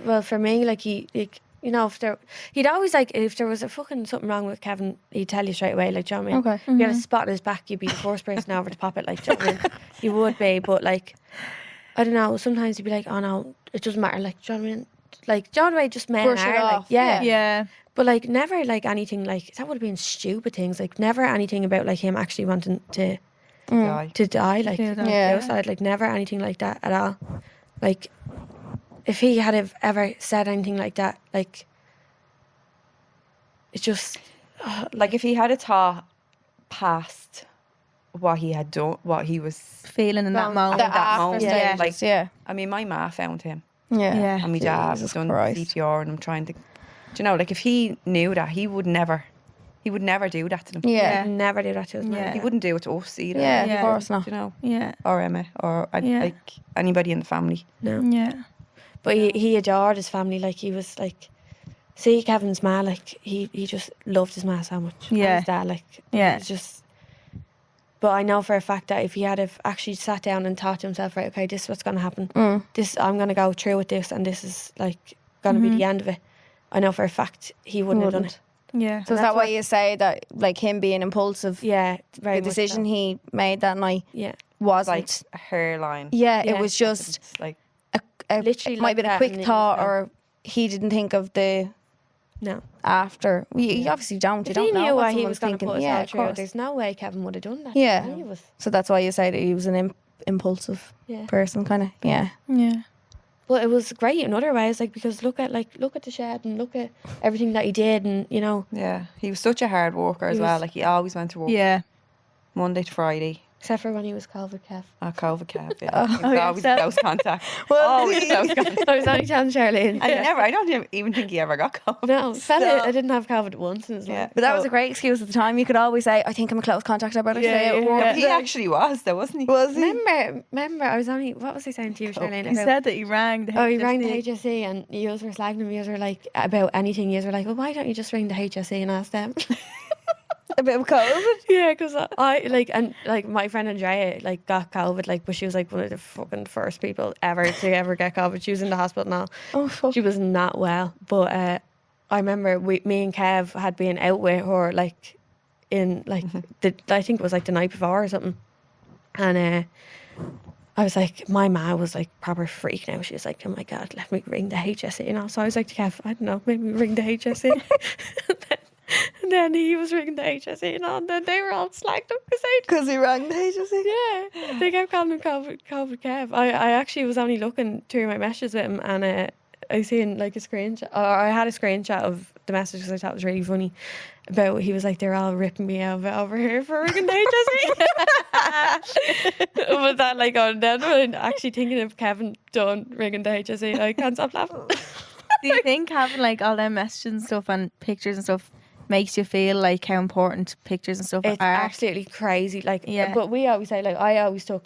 well, for me, like he, like, you know, he'd always like if there was a fucking something wrong with Kevin, he'd tell you straight away. Like, do you know what I mean? Okay. If you had a spot on his back, you'd be the first person over to pop it. Like, do you know what I mean? You would be, but like, I don't know. Sometimes he'd be like, oh no, it doesn't matter. Like, do you know what I mean? Like, do you know the way just men Brush it are? Like, off, yeah. Yeah. But like, never like anything like that would have been stupid things. Like, never anything about like him actually wanting to die. die. Like, Yeah. Yeah. suicide. Like, never anything like that at all. Like, if he had have ever said anything like that, like, it's just Like if he had a thought past what he had done, what he was. Feeling in that Well, moment. the that after moment, stages, like- yeah. I mean, my ma found him, Yeah. Yeah. and my dad Jesus done Christ. CPR, and I'm trying to. Do you know, like if he knew that, he would never do that to them. Yeah. never do that to us. Yeah. Yeah. He wouldn't do it to us either. Yeah, Yeah. of course not. Do you know, Yeah. or Emma, or Yeah. like anybody in the family. No. Yeah. But he adored his family. Like, he was like, see Kevin's ma, like he just loved his ma so much. And Yeah. his dad, like, Yeah. it's just. But I know for a fact that if he had have actually sat down and thought to himself, right, okay, this is what's going to happen. This, I'm going to go through with this, and this is like going to be the end of it. I know for a fact he wouldn't have done it. Yeah. So is that why you say that, like him being impulsive, Yeah, very the much decision so. he made that night Yeah, wasn't? Like a hairline. yeah, Yeah. it was just It's like Literally it might like have been a that, quick and it thought, was, or he didn't think of the no. after. You obviously don't. You If don't he know knew what what he someone's was going to thinking. put us Yeah, all of through, course. there's no way Kevin would have done that. Yeah. Any of us. So that's why you say that he was an impulsive Yeah. person, kind of. Yeah. Yeah. But it was great in other ways, like, because look at the shed and look at everything that he did, and you know, yeah, he was such a hard worker as He well. was- Like he always went to work Yeah. Monday to Friday. except for when he was COVID, Kev. COVID cab. Yeah, he was yeah, always so- close contact. Well, Always close contact. I was only telling Charleen. And I don't even think he ever got COVID. No, fella, I didn't have COVID once in his Yeah. life. But that was a great excuse at the time. You could always say, "I think I'm a close contact. I better stay at work." He actually was, though, wasn't he? Was he? Remember, I was only, what was I saying to you, Charleen? He said that he rang. Oh, he rang the HSE, and you were slagging him. You were like, about anything. You were like, well, why don't you just ring the HSE and ask them? A bit of COVID. Yeah, because I like my friend Andrea like got COVID, like, but she was like one of the fucking first people ever to ever get COVID. She was in the hospital now. Oh, fuck. She was not well, but I remember me and Kev had been out with her like in like I think it was like the night before or something, and I was like, my ma was like proper freak now. She was like, oh my god, let me ring the HSE, you know. So I was like to Kev, I don't know, maybe ring the HSE. And then he was ringing the HSE and then they were all slagged up Because he rang the agency. yeah, they kept calling him COVID Kev. I actually was only looking through my messages with him and I seen like a screenshot, or I had a screenshot of the message because I thought it was really funny. About he was like, they're all ripping me out over here for ringing the HSE. With that like on then when actually thinking of Kevin Dunne ringing the HSE, I can't stop laughing. Do you think having like all them messages and stuff and pictures and stuff makes you feel like how important pictures and stuff It's are? absolutely crazy. Like, Yeah. but we always say like I always took.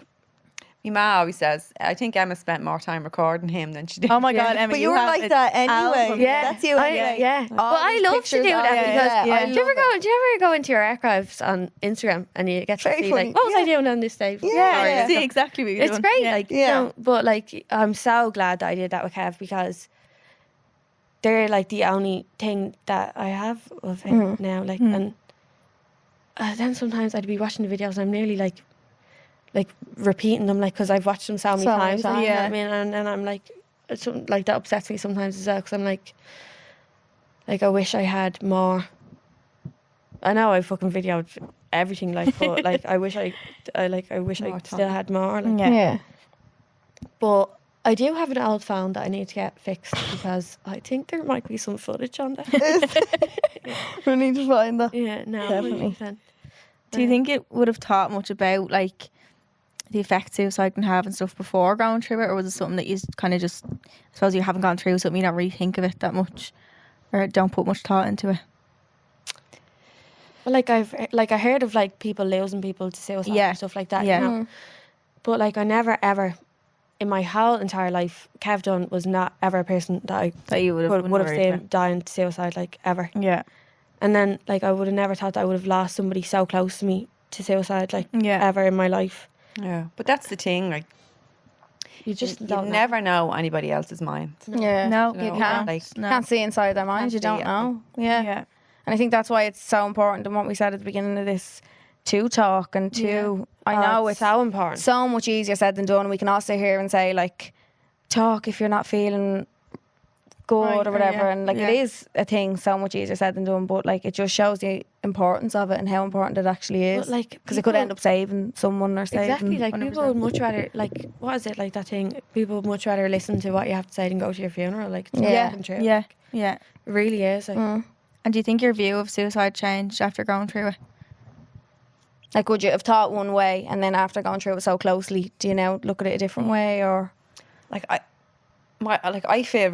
My ma always says, I think Emma spent more time recording him than she did. Oh my God, Emma, But you were have like an that anyway. album. Yeah, That's you anyway. Yeah, but I these love to pictures do of- that yeah, because yeah, I do you love ever go into your archives on Instagram and you get to Very see funny, like what was I yeah. doing on this day? Yeah, See exactly what you're It's doing. great, Yeah. like Yeah. you know, but like I'm so glad that I did that with Kev because they're like the only thing that I have of him now. Like, and then sometimes I'd be watching the videos and I'm nearly like repeating them, like because I've watched them so many So many times. times. You know what Yeah. I mean, and then I'm like, like that upsets me sometimes as well because I'm like I wish I had more. I know I fucking videoed everything, like, but like I wish I More still time. had more. Like, Yeah. but I do have an old phone that I need to get fixed because I think there might be some footage on there. We need to find that. Yeah, no, Definitely. 100%. Do you think it would have taught much about like the effect suicide can have and stuff before going through it, or was it something that you kind of just, I suppose you haven't gone through something, you don't really think of it that much, or don't put much thought into it? Well, I heard of like people losing people to suicide Yeah. and stuff like that. Yeah. You know? But like I never ever, in my whole entire life, Kev Dunne was not ever a person that I That you would have would have worried seen about. dying to suicide, like ever. Yeah. And then like I would have never thought that I would have lost somebody so close to me to suicide, like Yeah. ever in my life. Yeah, but that's the thing. Like, You just you don't know. never know anybody else's mind. Yeah. No, You you know, can't. like, No. Can't see inside their minds. You Can't don't see it. know. Yeah. Yeah. And I think that's why it's so important, and what we said at the beginning of this, to talk and to. I know it's so important. so much easier said than done. We can all sit here and say like, talk if you're not feeling good Right, or whatever, yeah, and like yeah. it is a thing so much easier said than done. But like it just shows the importance of it and how important it actually is. But, like, Because it could people- end up saving someone or saving. Exactly, like 100%. people would much rather, like, what is it, like that thing? People would much rather listen to what you have to say than go to your funeral. Like, it's Yeah. fucking true. Yeah. Yeah. It really is. Like, And do you think your view of suicide changed after going through it? Like, would you have thought one way and then after going through it so closely, do you now look at it a different way? Or like I feel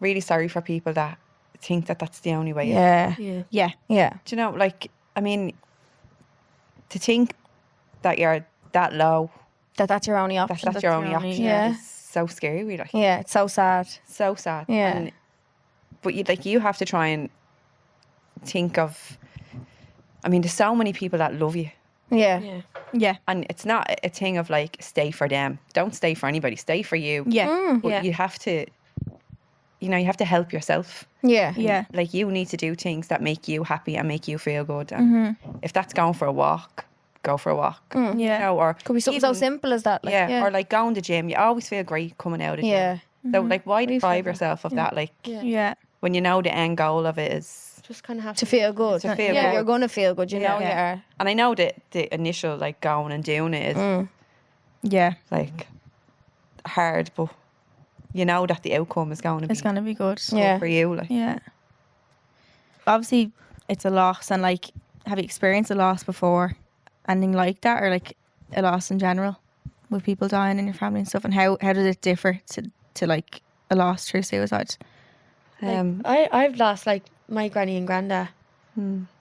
really sorry for people that think that that's the only way. yeah, yeah. Yeah. yeah, Do you know, like, I mean, to think that you're that low, that's your only option. that's your only option. yeah. Is so scary. Like, Yeah, it's so sad. so sad. Yeah. But you have to try and think of. I mean, there's so many people that love you, Yeah, Yeah. Yeah. and it's not a thing of like stay for them. Don't stay for anybody. Stay for you. Yeah. But Yeah. you have to. You know, you have to help yourself. yeah, Yeah. Like, you need to do things that make you happy and make you feel good. And if that's going for a walk, go for a walk. You Yeah. know, or Could be something so even- simple as that. Like, yeah, or like going to the gym. You always feel great coming out of the Yeah. gym. So like, why deprive yourself of that? Like, Yeah. when you know the end goal of it is. Just kind of have to feel good. To feel yeah, good. you're gonna feel good. You know Yeah. you are. And I know that the initial like going and doing it is Yeah. like hard, but you know that the outcome is going to be It's going to be good. good Yeah. for you. Like, Yeah. Obviously, it's a loss, and like, have you experienced a loss before? Anything like that, or like a loss in general, with people dying in your family and stuff? And how does it differ to like a loss through suicide? I've lost like my granny and granddad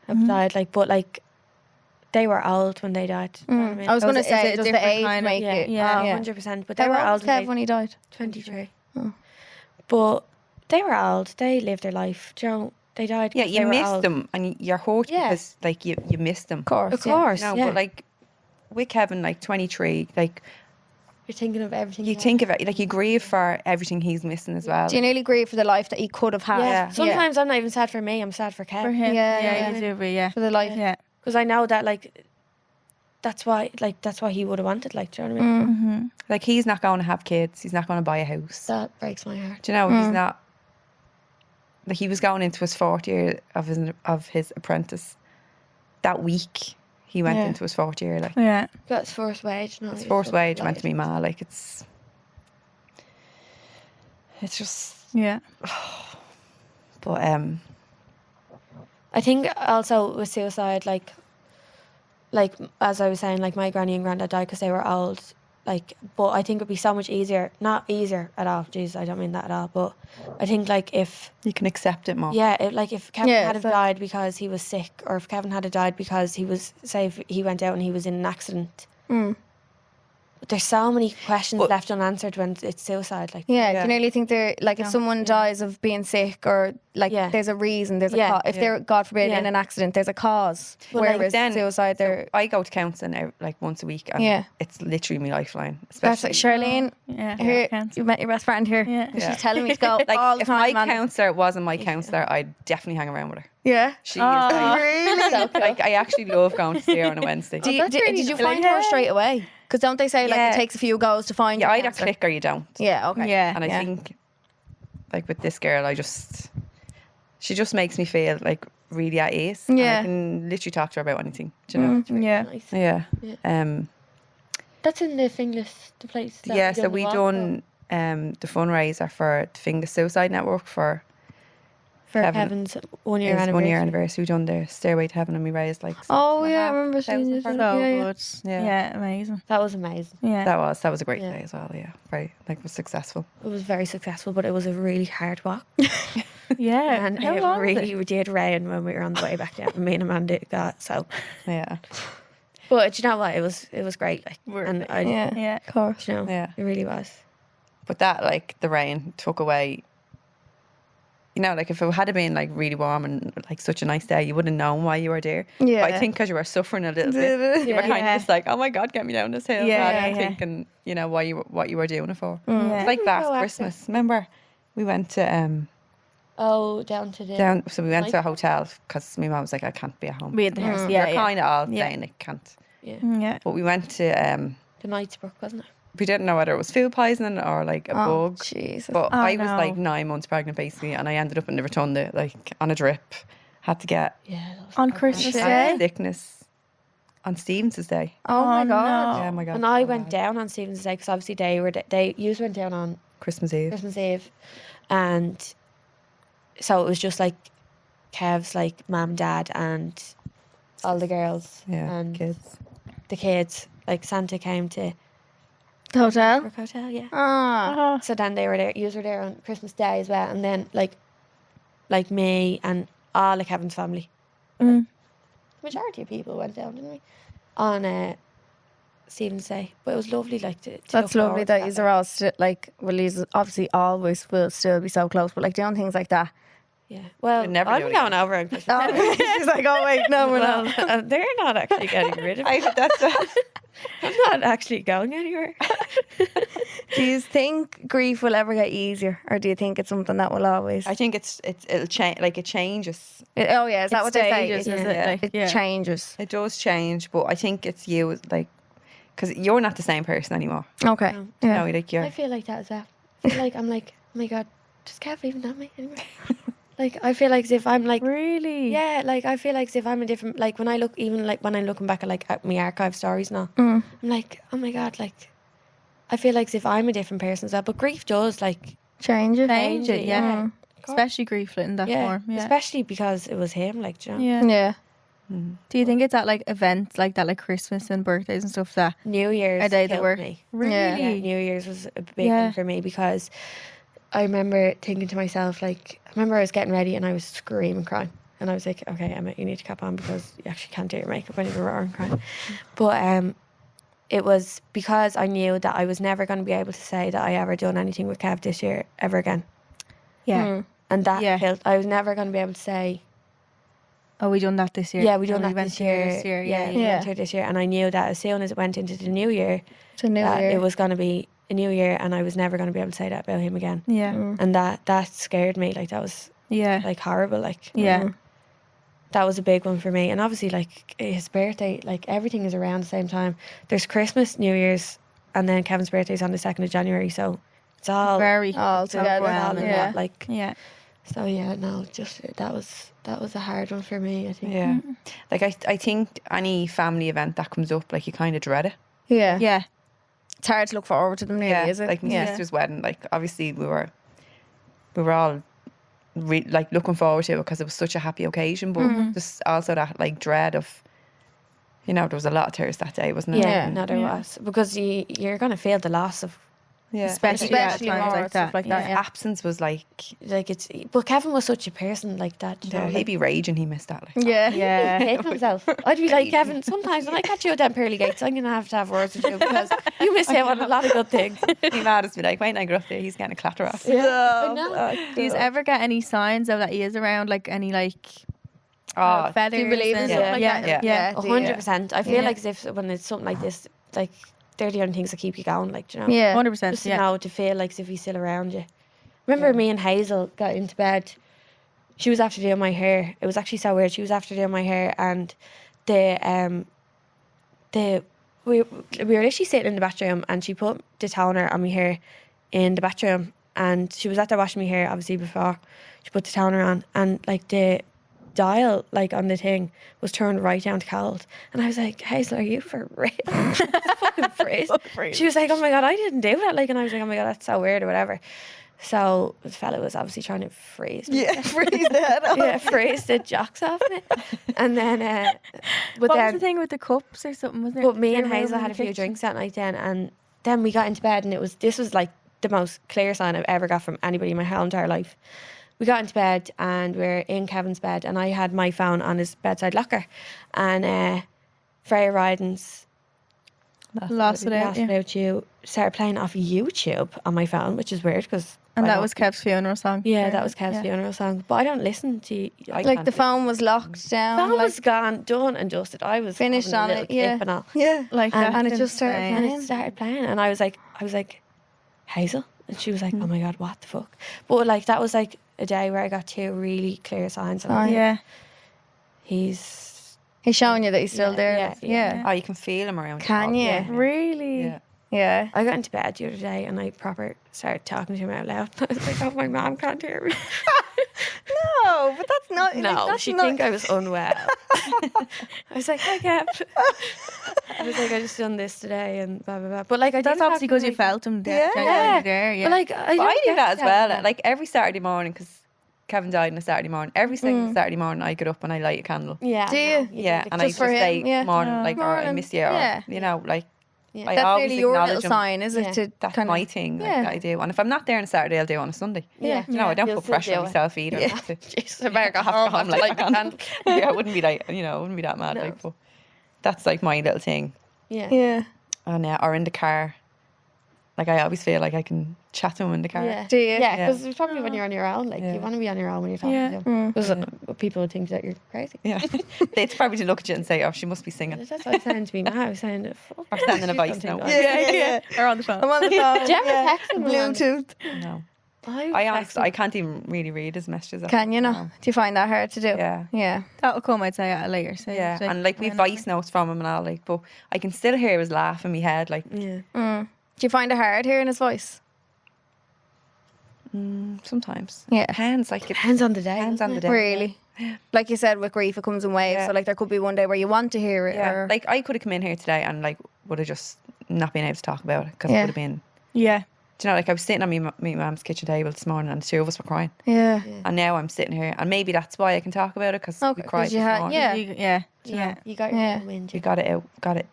have died, like, but like they were old when they died. You know what I mean? I was So gonna is it say, a does the different age kind of- make yeah, it? yeah. 100%. But they How were old old was when Kev when he died? 23. But they were old. They lived their life. Do you know, they died. yeah, 'cause you they were miss old. them and you're hurt Yeah. because like you missed them. Of course. Of yeah. course. No, yeah. but like with Kevin, like 23, like You're thinking of everything. you think of it, like you grieve for everything he's missing as well. Do you nearly grieve for the life that he could have had? Yeah. Sometimes I'm not even sad for me. I'm sad for Kev. For him, Yeah, yeah, yeah. you do, but yeah, For the life. yeah. Because I know that like that's why he would have wanted. Like, do you know what I mean? Mm-hmm. Like, he's not going to have kids. He's not going to buy a house. That breaks my heart. Do you know, he's not. like he was going into his 4th year of his apprentice. That week, he went into his 4th year. Like, Yeah. Got his first wage. No, his first wage went to me ma. Like, it's just. Yeah. But I think also with suicide, like as I was saying, like my granny and granddad died because they were old. Like, but I think it'd be so much easier. Not easier at all. Jeez, I don't mean that at all. But I think like if you can accept it more. yeah, like if Kevin Yeah, had have died because he was sick, or if Kevin had have died because he was, say, if he went out and he was in an accident. But there's so many questions left unanswered when it's suicide. Like, Yeah, do you nearly think they're like if someone dies of being sick or like there's a reason, there's a cause. If they're, God forbid, in an accident, there's a cause. Well, like, Whereas then suicide, they're I go to counselling like once a week, and it's literally my lifeline. that's like Especially Charlene. Yeah. Here, Can't- you met your best friend here. Yeah. She's telling me to go like all the if time. my man. counsellor wasn't my counsellor, I'd definitely hang around with her. Yeah. She is like, Really? like I actually love going to see her on a Wednesday. Did you find her straight away? Because don't they say like Yeah. it takes a few goes to find You your either counsellor? click or you don't. Yeah. Okay. Yeah. And I think, like with this girl, she just makes me feel like really at ease. And Yeah. I can literally talk to her about anything. Do you know? Yeah. nice. Yeah. Yeah. That's in the Finglas, the place. that Yeah. we So done we the walk done the fundraiser for the Finger Suicide Network for for Kevin. Kevin's 1 year his anniversary. 1 year anniversary. We done the Stairway to Heaven, and we raised like. Oh yeah, I remember seeing you. So Yeah. good. Yeah. Yeah. Amazing. That was amazing. Yeah. That was a great Yeah. day as well. Yeah, very like was successful. It was very successful, but it was a really hard walk. Yeah. And How it long was it? really did rain when we were on the way back down. Me and Amanda got so. Yeah, But do you know what? It was great. Like, and I, Yeah. Yeah. Of course. you know, Yeah. it really was. but that like the rain took away. You know, like if it had been like really warm and like such a nice day, you wouldn't know why you were there. Yeah. But I think because you were suffering a little bit, you were kind of just like, "Oh my God, get me down this hill!" Yeah, rather than yeah. thinking, you know, what you were doing it for. Yeah. It's like last proactive. Christmas. Remember, we went to Oh, down to the down. So we went to a Night. hotel because my mum was like, "I can't be at home." We had the house. You're Yeah. Yeah. kind of all Yeah. saying it can't. Yeah. But we went to. the Knightsbrook, wasn't it? We didn't know whether it was food poisoning or like a Oh bug. Jesus. But Oh, I was no. like 9 months pregnant basically, and I ended up in the rotunda like on a drip. Had to get Yeah. That was On so Christmas bad. Day? sickness on Stevens' day. Oh my Oh, God. no. Yeah, my God. And I so went bad. down on Stephen's Day because obviously they went down on Christmas Eve. Christmas Eve, and so it was just like Kev's like mum, dad, and all the girls Yeah, and kids. the kids. Like Santa came to The hotel. Brook Hotel, yeah. Ah. So then they were there. You were there on Christmas Day as well, and then like me and all of Kevin's family. Mm. The majority of people went down, didn't we? On Stephen's Day, but it was lovely. Like to That's look lovely forward that to yous are all like, well, yous obviously always will still be so close, but like doing things like that. Yeah. Well, We'd never I'm do it going over on Christmas. Oh, she's like, oh wait, no, we're Well, not. they're not actually getting rid of me. That's I'm not actually going anywhere. Do you think grief will ever get easier, or do you think it's something that will always? I think it'll change. Like it changes. Oh yeah, is that what they say? Stages, is Yeah. it? Like, It yeah. changes. It does change, but I think it's you like because you're not the same person anymore. Okay. No. Yeah. You know, like you're. I feel like that as well. I feel like I'm like, oh my God, does Kev even know me anymore? Like, I feel like as if I'm like, Really? yeah, like I feel like as if I'm a different, like when I look, even like when I'm looking back at like at my archive stories now, Mm. I'm like, oh my God, like I feel like as if I'm a different person as well. But grief does like, Changes. Change it, yeah. Mm. Especially grief in that yeah, form. Yeah. especially because it was him, like, do you know? Yeah. Yeah. Do you think it's at like events like that, like Christmas and birthdays and stuff that New Year's Are they the killed worst? me. really? Yeah, New Year's was a big Yeah. one for me because I remember thinking to myself, like, I remember I was getting ready and I was screaming, crying. And I was like, okay, Emma, you need to cap on because you actually can't do your makeup when you're roaring crying. But it was because I knew that I was never going to be able to say that I ever done anything with Kev this year ever again. Yeah. Mm. And that Yeah. killed, I was never going to be able to say, Oh, we done that this year. yeah, we done Oh, that went this here year. Yeah. we Yeah. went here this year. And I knew that as soon as it went into the new year, It's a new that year. it was going to be a new year and I was never going to be able to say that about him again. Yeah. Mm. And that scared me. Like, that was Yeah. like horrible. Like, Yeah. that was a big one for me. And obviously, like, his birthday, like, everything is around the same time. There's Christmas, New Year's, and then Kevin's birthday is on the 2nd of January. So it's all Very All together, all in overwhelming. yeah. that. Like, Yeah. So yeah, no, just that was a hard one for me, I think. Yeah. Like I think any family event that comes up, like you kind of dread it. Yeah. Yeah. It's hard to look forward to them, really, is it? Like my sister's wedding, like obviously we were all like looking forward to it because it was such a happy occasion, but just also that like dread of, you know, there was a lot of tears that day, wasn't it? Yeah, no, there was, because you're gonna feel the loss of. Yeah. Especially at times more like stuff that. like that. Yeah. Absence was like, It's. But Kevin was such a person like that. You know, he'd like, be raging. He missed that. Like, Yeah. Yeah. he hated himself. I'd be like, Kevin, sometimes when I catch you at them pearly gates, I'm gonna have words with you because you miss out on a lot of good things. he mad us be like, wait, I go up there. He's getting a clatter off. I know. Do you ever get any signs of that he is around, like any like Oh, feathers? Do you believe in and stuff stuff like yeah. that? Yeah. 100%. I feel Yeah. like as if when it's something like this, like they're the only things that keep you going. Like, do you know. Yeah. 100%. Just to Yeah. know, to feel like as if he's still around you. Remember me and Hazel got into bed. She was after doing my hair. It was actually so weird. She was after doing my hair, and we were literally sitting in the bathroom, and she put the toner on my hair in the bathroom, and she was after washing my hair obviously before she put the toner on, and like the dial like on the thing was turned right down to cold, and I was like, Hazel, are you for real? Fucking freeze. She was like, oh my god, I didn't do that, like, and I was like, oh my god, that's so weird or whatever. So the fella was obviously trying to freeze me. Yeah, freeze the head off. Yeah, freeze the jocks off me. And then but What then was the thing with the cups or something, wasn't it? but me They and were Hazel over had in a the few kitchen. drinks that night then, and then we got into bed, and this was like the most clear sign I've ever got from anybody in my whole entire life. We got into bed, and we're in Kevin's bed, and I had my phone on his bedside locker, and Freya Ryden's Lost Without Lost You. Without You started playing off YouTube on my phone, which is weird because And that was Kev's funeral song. yeah, that was Kev's funeral song. But I don't listen to Like the phone was locked down. That like, was gone, done and dusted. I was Finished having a on little it, yeah. kip and all. yeah. Like And- that. and it just started insane. And playing. it started playing, and I was like, Hazel, and she was like, oh my god, what the fuck? But like that was like a day where I got two really clear signs. And I was like, Yeah. he's He's showing you that he's still Yeah, there. yeah, like, yeah. yeah. oh, you can feel him around. Can you. you? Yeah. Really? Yeah. Yeah. I got into bed the other day, and I proper started talking to him out loud. I was like, oh, my mom can't hear me. No, but that's not. No, like, that's she'd not, think I was unwell. I was like, hi, Kev. I was like, I just done this today, and blah blah blah. But like, I That's did talk obviously to him, because you like- felt him Yeah. genuinely there. Yeah. But like, But I don't do get that as to well. that. Like every Saturday morning, because Kevin died on a Saturday morning. Every single Saturday morning, I get up and I light a candle. Yeah. Do no, you? Yeah, do. and I Just just for him, say yeah. morning, like, or I Morning. miss you, or Yeah. you know, like. Yeah. I That's always really your little acknowledge him. sign, is it? Yeah. To That's kind my of, thing like, yeah. that I do. And if I'm not there on a Saturday, I'll do it on a Sunday. Yeah. You know, I don't You'll put still pressure do on it. myself either. Yeah. not to- Jesus, I better go have to home. go home, Like, like, I can't. yeah, I wouldn't be like, you know, I wouldn't be that mad. No. Like, but that's like my little thing. Yeah. Yeah. And or in the car, like I always feel like I can chat to him in the car. Yeah. Do you? Yeah, Yeah. because it's probably when you're on your own. Like, Yeah. you want to be on your own when you're talking Yeah. to them. Mm. Because people would think that you're crazy. Yeah. They'd probably look at you and say, "Oh, she must be singing." That's what I was saying to me. I was saying, fuck. Or sending a You voice don't think note. I- Yeah. Or on the phone. I'm on the phone. Do you ever yeah. text him on- Bluetooth. No, I I honestly, text him. I can't even really read his messages. Can you not? No. Do you find that hard to do? Yeah. Yeah. That'll come, I'd say, at a later stage. Yeah, and like we have voice notes from him and all, like, but I can still hear his laugh in my head, like Yeah. Mm. Do you find it hard hearing his voice? sometimes. Yeah. Depends, like it Depends on the day. depends on the day. Really? Like you said, with grief, it comes in waves. Yeah. So, like, there could be one day where you want to hear it. Yeah, Or, like I could have come in here today and like would have just not been able to talk about it because Yeah. it would have been. Yeah. Do you know, like I was sitting on my mum's kitchen table this morning and the two of us were crying, yeah. and now I'm sitting here, and maybe that's why I can talk about it because Okay, we cried 'cause you this had- morning. yeah. Yeah. Yeah. You got your Yeah. own wind. You got it out, got it.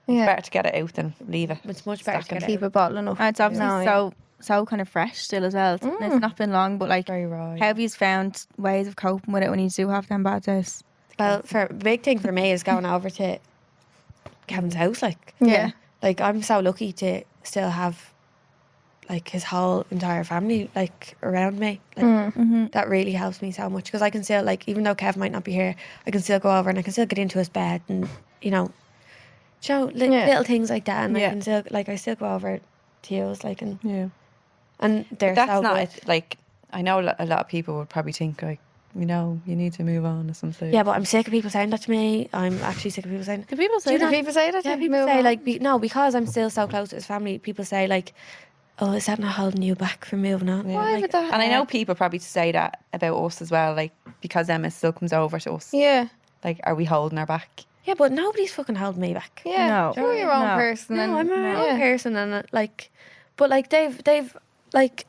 It's Yeah. better to get it out than leave it. It's much better to Stacking get Keep it. it bottling up. And it's obviously No, so kind of fresh still as well. It's not been long, but like, Very right. how have you found ways of coping with it when you do have them bad days? Well, for big thing for me is going over to Kevin's house. Yeah. Like I'm so lucky to still have like his whole entire family like around me. Like that really helps me so much because I can still like, even though Kev might not be here, I can still go over and I can still get into his bed and you know show little things like that, and Yeah. I can still like I still go over to yours like Yeah. and they're That's so not good. it. Like I know a lot of people would probably think like, you know, you need to move on or something. Yeah, but I'm sick of people saying that to me. I'm actually sick of people saying. Do people Do say you know that? people say that? Yeah, to people move say on? like no, because I'm still so close to his family. People say like, oh, is that not holding you back from moving on? Yeah. Why Like, would that? And I know people probably say that about us as well, like, because Emma still comes over to us. Yeah. Like, are we holding her back? yeah, but nobody's fucking holding me back. Yeah. No. You're your own No. person. No, I'm and, my yeah. own person, and like, but like they've like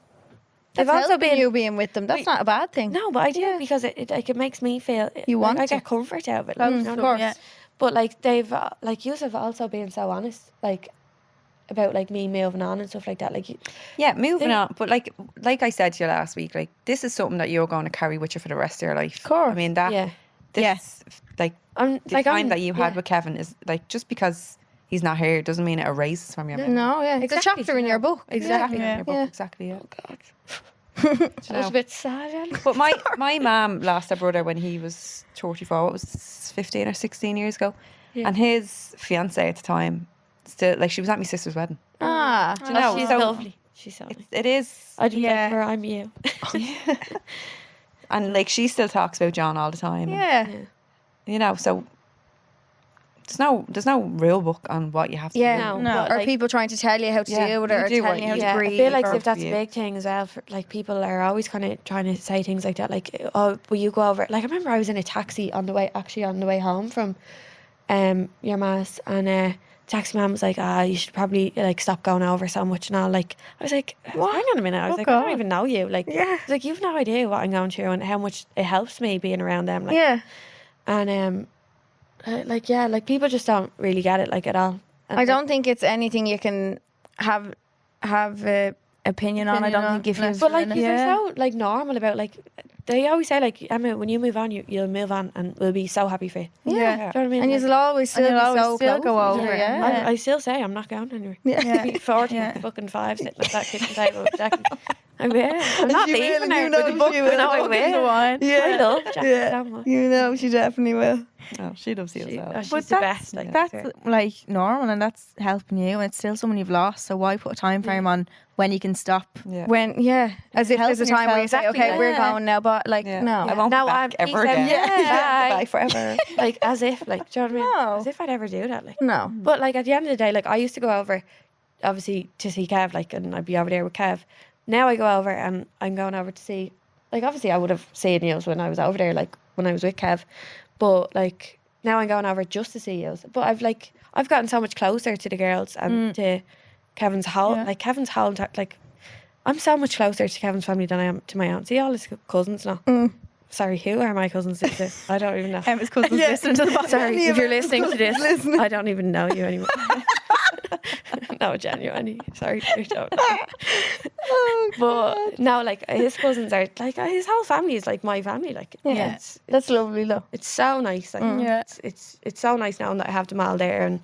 they've That's also helping been you being with them. That's not a bad thing. no, but I do Yeah. because it makes me feel You like, want I to. get comfort out of it. Close you know to what them, I mean? yeah. But like they've like you have also been so honest, like about like me moving on and stuff like that. Like, Yeah, moving on. But like I said to you last week, like, this is something that you're going to carry with you for the rest of your life. Of course. I mean, that, yeah, this, like, I'm the like time I'm, that you had yeah. with Kevin is, like, just because he's not here doesn't mean it erases from your memory. No, yeah. It's a Exactly, chapter in yeah. your book. Exactly. In your book, Yeah. exactly, yeah. That was a bit sad. Ellie. But my mum lost her brother when he was 34, what was it, 15 or 16 years ago. Yeah. And his fiance at the time, still, like, she was at my sister's wedding. Ah. Do you know? She's So lovely. She's lovely. it is, I'd be Yeah. like her. I'm you. and like, she still talks about John all the time. Yeah. Yeah. You know, so there's no real book on what you have to Yeah. do. No, but, Or like- people trying to tell you how to Yeah, deal with you it or do telling what you how you- to Yeah, breathe. I feel like or- if that's a you. big thing as well. For, like people are always kind of trying to say things like that. Like, oh, will you go over? Like I remember I was in a taxi on the way home from your mass, and taxi man was like, you should probably like stop going over so much and all. Like I was like, hang on a minute. I was Oh, like, I don't God. even know you. Like, Yeah. I was like, you've no idea what I'm going through and how much it helps me being around them. Like, Yeah. and like yeah, like people just don't really get it like at all. And I don't think it's anything you can have a opinion on. I don't think if you But like Yeah. they're so like normal about like they always say like Emma, when you move on, you'll move on and we'll be so happy for you. Yeah. Do you know what I mean? and Like, you'll always still And be you'll so always still close. go over, Yeah. I still say I'm not going anywhere. Yeah. Be 40 fucking 5 sitting at that kitchen table with Jackie. I will. I'm not She will, leaving and her you know with the book. she will. No, I Book and the will. wine. I love Jackie so much. You know she definitely will. Oh, she loves you as well. She's But the that's, best. Like, that's like normal, and that's helping you, and it's still someone you've lost. So why put a time frame on when you can stop? Yeah. When as if there's a Helping time where you say, yourself, okay, exactly, we're yeah. going now, but like Yeah. no. I won't No, be back he ever said, again. yeah. Bye forever. like as if like do you know what I mean? No. As if I'd ever do that. Like No. But like at the end of the day, like I used to go over, obviously to see Kev, like, and I'd be over there with Kev. Now I go over and I'm going over to see, like, obviously I would have seen you when I was over there, like when I was with Kev, but like now I'm going over just to see you. But I've gotten so much closer to the girls and to Kevin's whole, Yeah. like Kevin's whole, like I'm so much closer to Kevin's family than I am to my aunt. See all his cousins now. Sorry, who are my cousins? I don't even know. Emma's cousins listening to the podcast. Sorry, if you're listening to this, I don't even know you anymore. No, genuinely. Sorry, I don't know. But no, like his cousins are like his whole family is like my family. Like Yeah. it's That's lovely, though. it's so nice. Like Yeah. it's so nice knowing that I have them all there, and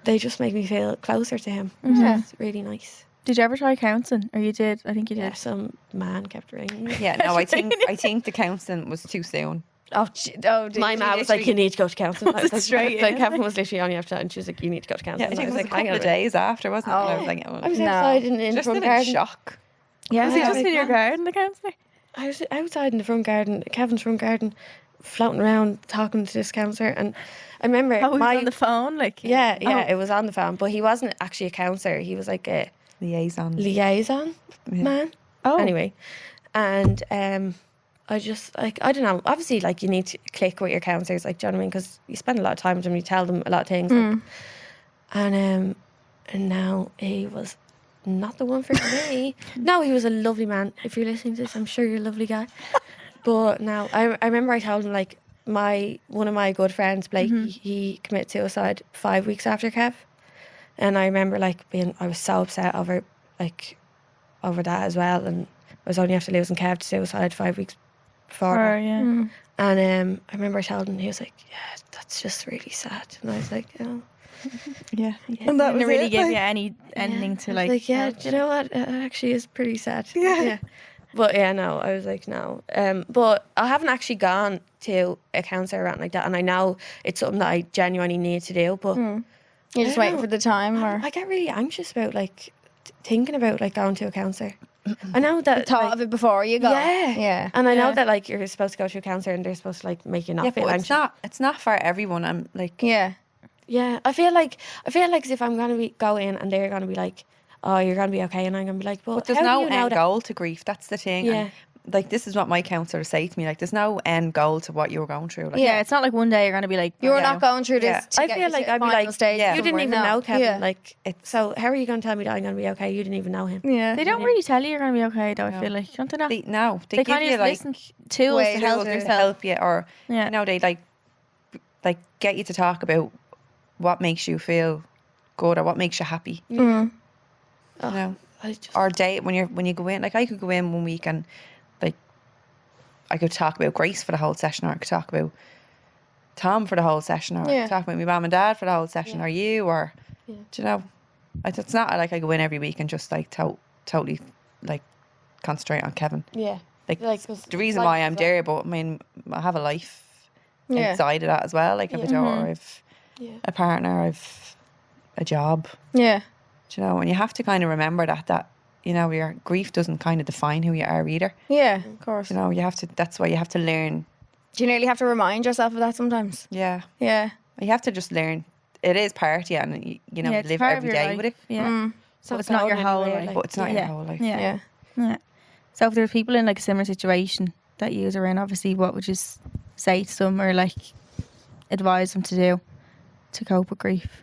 they just make me feel closer to him. Yeah. It's really nice. Did you ever try counselling? Or you did? I think you did. Yeah, some man kept ringing me. Yeah, no, I think the counselling was too soon. My mum was like, "You need to go to counselling." I was like, straight like in. Kevin was literally on you after that, and she was like, "You need to go to Yeah, I counselling." think it I was was a like, "Hang couple on of a minute." days after, wasn't it? And I was like, I was No. outside in the just front in garden. shock. Yeah, was it Yeah. just in your garden, the counselor? I was outside in the front garden, Kevin's front garden, floating around talking to this counsellor, and I remember Oh, he was on the phone, like yeah, Oh. it was on the phone, but he wasn't actually a counsellor. He was like a Liaison. liaison Yeah. man. Oh, Anyway, and I just like I don't know. Obviously, like you need to click with your counsellors, like do you know what I mean? Because you spend a lot of time with them, you tell them a lot of things, like, and now he was not the one for me. No, he was a lovely man. If you're listening to this, I'm sure you're a lovely guy. But now I remember I told him like one of my good friends, Blake, he committed suicide 5 weeks after Kev, and I remember like I was so upset over that as well, and I was only after losing Kev to suicide 5 weeks before. or, that. yeah. And I remember I told him, he was like, "Yeah, that's just really sad," and I was like, "Oh." Yeah. And that Didn't was really it, give like- you anything to I was like. like, yeah, help do you know what? It actually is pretty sad. Yeah. But yeah, no, I was like, no. But I haven't actually gone to a counsellor or anything like that, and I know it's something that I genuinely need to do. But You're just I waiting know. for the time, or I get really anxious about like thinking about like going to a counsellor. I know that thought like, of it before you go. Yeah, Yeah. and I know Yeah. that like you're supposed to go to a counsellor, and they're supposed to like make you not Yeah, feel but anxious. it's not for everyone. I'm like, Yeah. Yeah, I feel like as if I'm gonna go in and they're gonna be like, oh, you're gonna be okay, and I'm gonna be like, well, But there's how do no you know end that? goal to grief. That's the thing. Yeah. And, like, this is what my counsellor say to me. Like, there's no end goal to what you're going through. Like, Yeah, it's not like one day you're going to be like, You're Yeah. not going through this. Yeah. To I get feel you like to I'd be final like, stage Yeah. you didn't somewhere. even No. know Kevin. Yeah. Like, so how are you gonna tell me that I'm gonna be okay? You didn't even know him. Yeah. they don't really tell you you're going to be okay, though, I feel like. Don't they not? they They give kind of you just like listen to us Ways to to help tools to yourself. help you, or Yeah. you know, they like get you to talk about what makes you feel good or what makes you happy. Mm. You know, I just, or date when you go in. Like, I could go in one week and like I could talk about Grace for the whole session, or I could talk about Tom for the whole session, or I Yeah. could talk about my mum and dad for the whole session, or you, or Yeah. do you know? It's not like I go in every week and just like totally like concentrate on Kevin. yeah. Like, Like, 'cause the reason life why is I'm like- there, but I mean, I have a life Yeah. outside of that as well. Like, I have a Yeah. daughter, I've Yeah. a partner, I've a job. Yeah. Do you know? And you have to kind of remember that you know, your grief doesn't kind of define who you are either. Yeah. Of course. You know, you have to. That's why you have to learn. Do you nearly have to remind yourself of that sometimes? Yeah, Yeah. you have to just learn. It is part of you, and you know, Yeah, it's live part of every your day life. with it. Yeah. Mm. But it's not your going whole anywhere, life. like- But it's not Yeah. your whole life. Yeah. Yeah. Yeah. So if there's people in like a similar situation that you are in, obviously, what would you say to them or like advise them to do to cope with grief?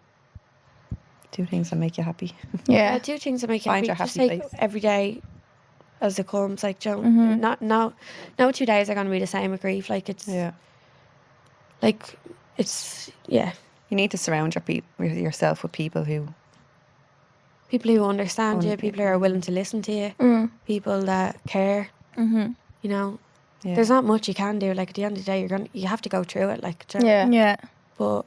Do things that make you happy. Yeah. Do things that make you Find happy. your Just happy take place. every day as it comes. Like, Joe, Mhm. not no 2 days are gonna be the same with grief. Like, it's Yeah, like it's you need to surround yourself with people who. people who understand you, Only people who are willing to listen to you, Mm. people that care. Mm-hmm. You know, Yeah. there's not much you can do. Like, at the end of the day, you have to go through it. Like, do you know? Yeah. Yeah. But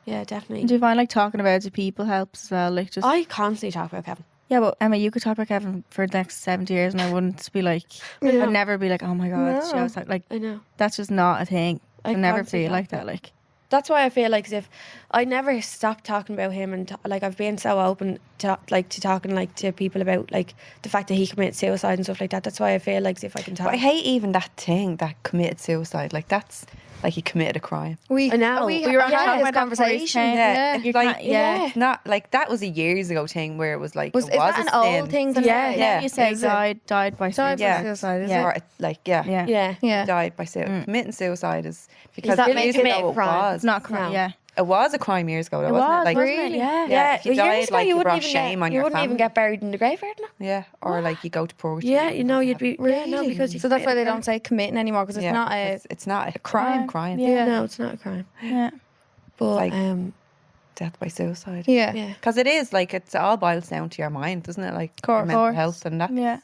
yeah, definitely. Do you find like talking about it to people helps as well? Like just I constantly talk about Kevin. yeah, but Emma, you could talk about Kevin for the next 70 years, and I wouldn't be like, Yeah. I'd never be like, oh my god, she No. was like I know. that's just not a thing. I I'd never constantly feel talk like that. about Like That's why I feel like as if I never stopped talking about him, and like I've been so open to talking like to people about like the fact that he committed suicide and stuff like that. That's why I feel like as if I can talk. But I hate even that thing that committed suicide. Like, that's like he committed a crime. We I know. We, We were had talking this about that before he conversation. came. Yeah. It's You like, can't- yeah. it's not like that was a years ago thing where it was like Was, it is was that a an sin. old thing? so to now, say? now Yeah. you say Is it? died by Died by suicide. suicide, is Yeah. Or, like, yeah, Yeah. yeah. Yeah. died by suicide. Committing suicide is because that years make ago it a it crime? was. It's not crime. No. Yeah. It was a crime years ago, though, It wasn't was, it? Like, wasn't it? Really? Yeah. Yeah, if you Well, died, years ago, like, you wouldn't brought even shame on you your wouldn't even family. get buried in the graveyard. No. yeah, or like you go to purgatory. Yeah, you know, you'd be Really? yeah, no, because you So that's why committed they a don't say committing anymore because it's Yeah, not a. it's not a crime. Crime. Yeah. No, it's not a crime. Yeah. But Like- Death by suicide. Yeah. yeah, Because it is like it all boils down to your mind, doesn't it? Like your Course. mental health and that. Yeah.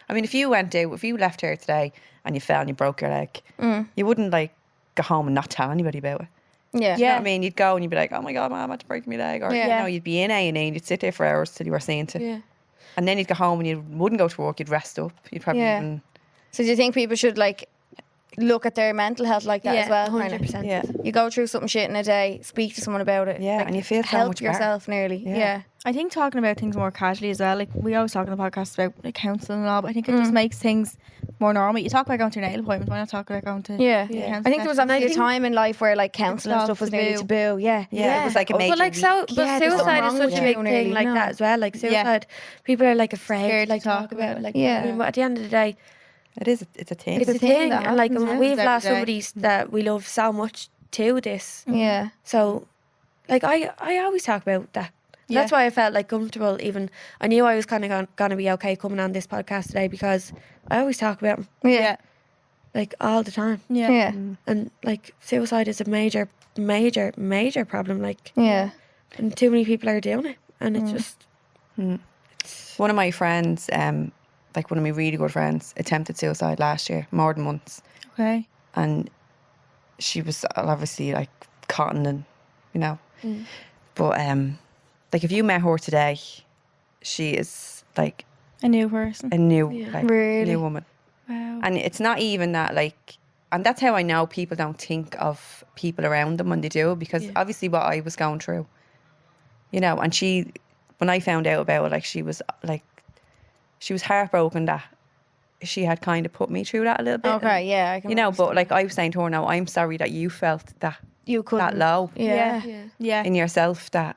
I mean, if you left here today and you fell and you broke your leg, Mm. you wouldn't like go home and not tell anybody about it. Yeah. You know what I mean? You'd go and you'd be like, "Oh my god, mom, I had to break my leg," or you Yeah. know, you'd be in A&E and you'd sit there for hours till you were seen to, yeah. and then you'd go home and you wouldn't go to work. You'd rest up. You'd probably Yeah. even So do you think people should like look at their mental health like that as well? kinda? 100%. yeah, You go through something shit in a day, speak to someone about it. Yeah, like, and you feel so help much better. yourself nearly. Yeah. Yeah. I think talking about things more casually as well. Like we always talk on the podcast about like counselling and all, but I think it just makes things more normal. You talk about going to your nail appointment. Why not talk about going to Yeah. your I counselling think there was session? obviously a think- time in life where like counselling and all stuff was nearly taboo. taboo. Yeah. yeah, it was like a major. But like so, but Yeah, there's something suicide is wrong such with a you, big nearly. thing like No. that as well. Like suicide, people are like afraid Scared to like to talk talk about about it. it. Like, Yeah. I mean, but at the end of the day, It is. It's a thing. it's a a thing thing, that and like happens, yeah. we've Every lost day. somebody that we love so much to this. Yeah. So, like I always talk about that. Yeah. That's why I felt like comfortable. Even I knew I was kind of gonna be okay coming on this podcast today because I always talk about him Yeah. like all the time. Yeah. Yeah. And like suicide is a major problem. Like, Yeah. and too many people are doing it, and it's just One of my friends, like one of my really good friends, attempted suicide last year, more than once, Okay. and she was obviously like cotton and you know, but like if you met her today, she is like A new person. a new Yeah. like Really? new woman. Wow. And it's not even that like, and that's how I know people don't think of people around them when they do, because Yeah. obviously what I was going through, you know, and she, when I found out about it, like she was heartbroken that she had kind of put me through that a little bit. Okay. Yeah. I can You know, but understand. like I was saying to her now, I'm sorry that you felt that you could that low Yeah. Yeah. in yourself, that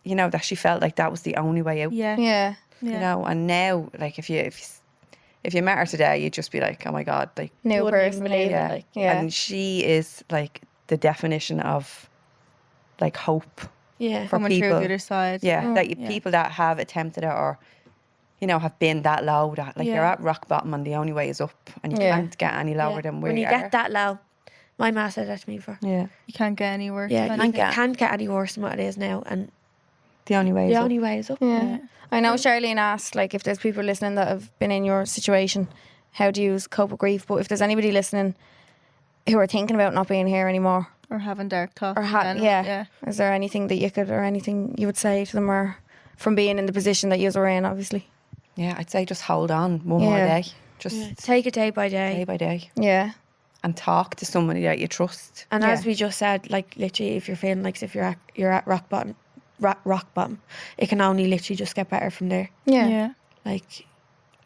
you know, that she felt like that was the only way out. Yeah. Yeah. You know, and now, like, if you met her today, you'd just be like, oh my God, like, New Wouldn't even person. believe it, yeah. like, Yeah. And she is like the definition of like hope Yeah. for Coming people. through the other side. Yeah, that Yeah. people that have attempted it or, you know, have been that low, that like Yeah. you're at rock bottom and the only way is up, and you Yeah. can't get any lower than where when you are. get that low, my ma said that to me before. Yeah, You can't get any worse. Yeah, can you you? can't get any worse than what it is now, and the only way is the up. only way is up. Yeah. I know Charlene asked, like, if there's people listening that have been in your situation, how do you cope with grief? But if there's anybody listening who are thinking about not being here anymore, Or having dark thoughts. or yeah. is there anything that you could, or anything you would say to them, or from being in the position that you were in, obviously? Yeah, I'd say just hold on one more Yeah. day, just Yeah. Take it day by day. day by day, Yeah. and talk to somebody that you trust. And Yeah. as we just said, like literally, if you're feeling like as if you're at rock bottom, rock bottom, it can only literally just get better from there. Yeah. Yeah. Like,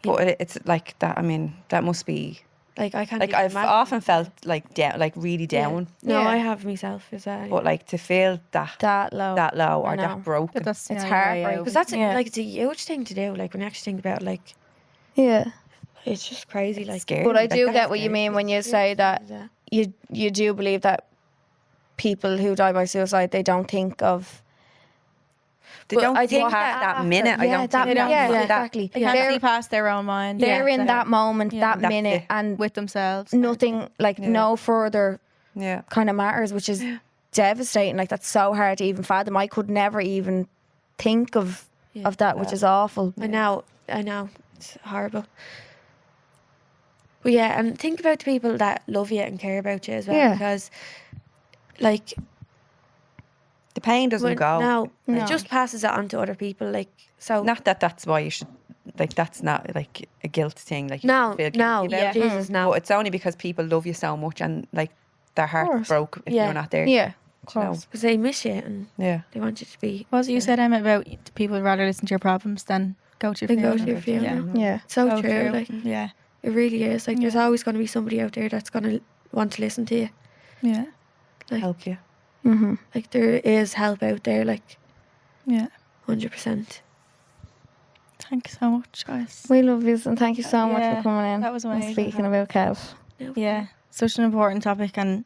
But it's like that. I mean, that must be like I can't. like even I've imagine. often felt like down, like really down. No, Yeah. I have myself. Is that? But like to feel That low. low I or know. that broken. That's the It's only way heartbreaking. out. because that's Yeah. like it's a huge thing to do. Like when you actually think about it, like Yeah. it's just crazy. Like Scary. But I Like, do that's get what you scary. mean when you say that you do believe that people who die by suicide, they don't think of They But don't I think think past that that minute. I yeah, don't that think minute, that- yeah, that- exactly. They can't They're, see past their own mind. they're in So- that moment, Yeah. that That's minute, it. and with themselves. nothing, like Yeah. no further Yeah. kind of matters, which is devastating. Like that's so hard to even fathom. I could never even think of that, which is awful. I know, it's horrible. But yeah, and think about the people that love you and care about you as well, Yeah. because like The pain doesn't go. no, No. it just passes it on to other people. Like so, Not that that's why you should. Like that's not like a guilt thing. Like you no, shouldn't feel no, guilty about it. Jesus, no. But it's only because people love you so much and like their heart course. broke if Yeah. you're not there. Yeah, of You know? course. Because they miss you and Yeah. they want you to be. What was it you said, Emma, about people would rather listen to your problems than go to your Then go funeral? to your funeral. Yeah. Yeah, So So true. Like Yeah. it really is. Like there's always going to be somebody out there that's going to want to listen to you. Yeah. Help you. mm-hmm. Like there is help out there. Like Yeah. 100%. Thank you so much, guys. We love you, and thank you so much Yeah, for coming in. that was and amazing. speaking about Kev. Yeah. Such an important topic, and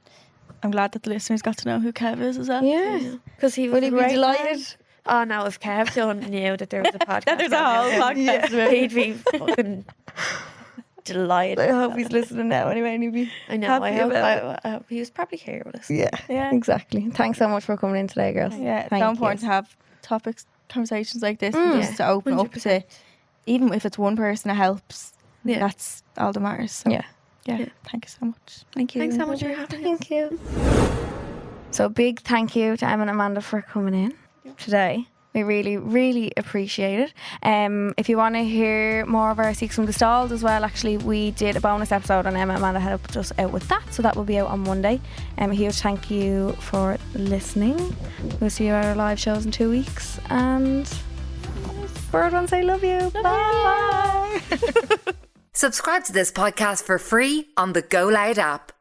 I'm glad that the listeners got to know who Kev is as well. Yeah, Because he was would a he be great delighted? man. Oh no, if Kev Dunne knew that there was a podcast, That there's a on whole it, podcast about he'd be fucking delighted. I hope he's listening now. Anyway, and he'd be I know. happy I hope, about I hope he was probably here with us. Yeah, Yeah. exactly. Thanks so much for coming in today, girls. Yeah, it's Thank so you. important to have topics, conversations like this, and just to open up to, 100%. even if it's one person, it helps. Yeah. That's all that matters. So, Yeah. yeah. Thank you so much. Thank you. Thanks so much for having us. Thank you. So big thank you to Emma and Amanda for coming in today. We really, really appreciate it. If you want to hear more of our Seeks from the Stalls as well, actually, we did a bonus episode and Emma and Amanda helped us out with that. So that will be out on Monday. A huge thank you for listening. We'll see you at our live shows in 2 weeks. And bird one, say love you. Bye. Subscribe to this podcast for free on the GoLoud app.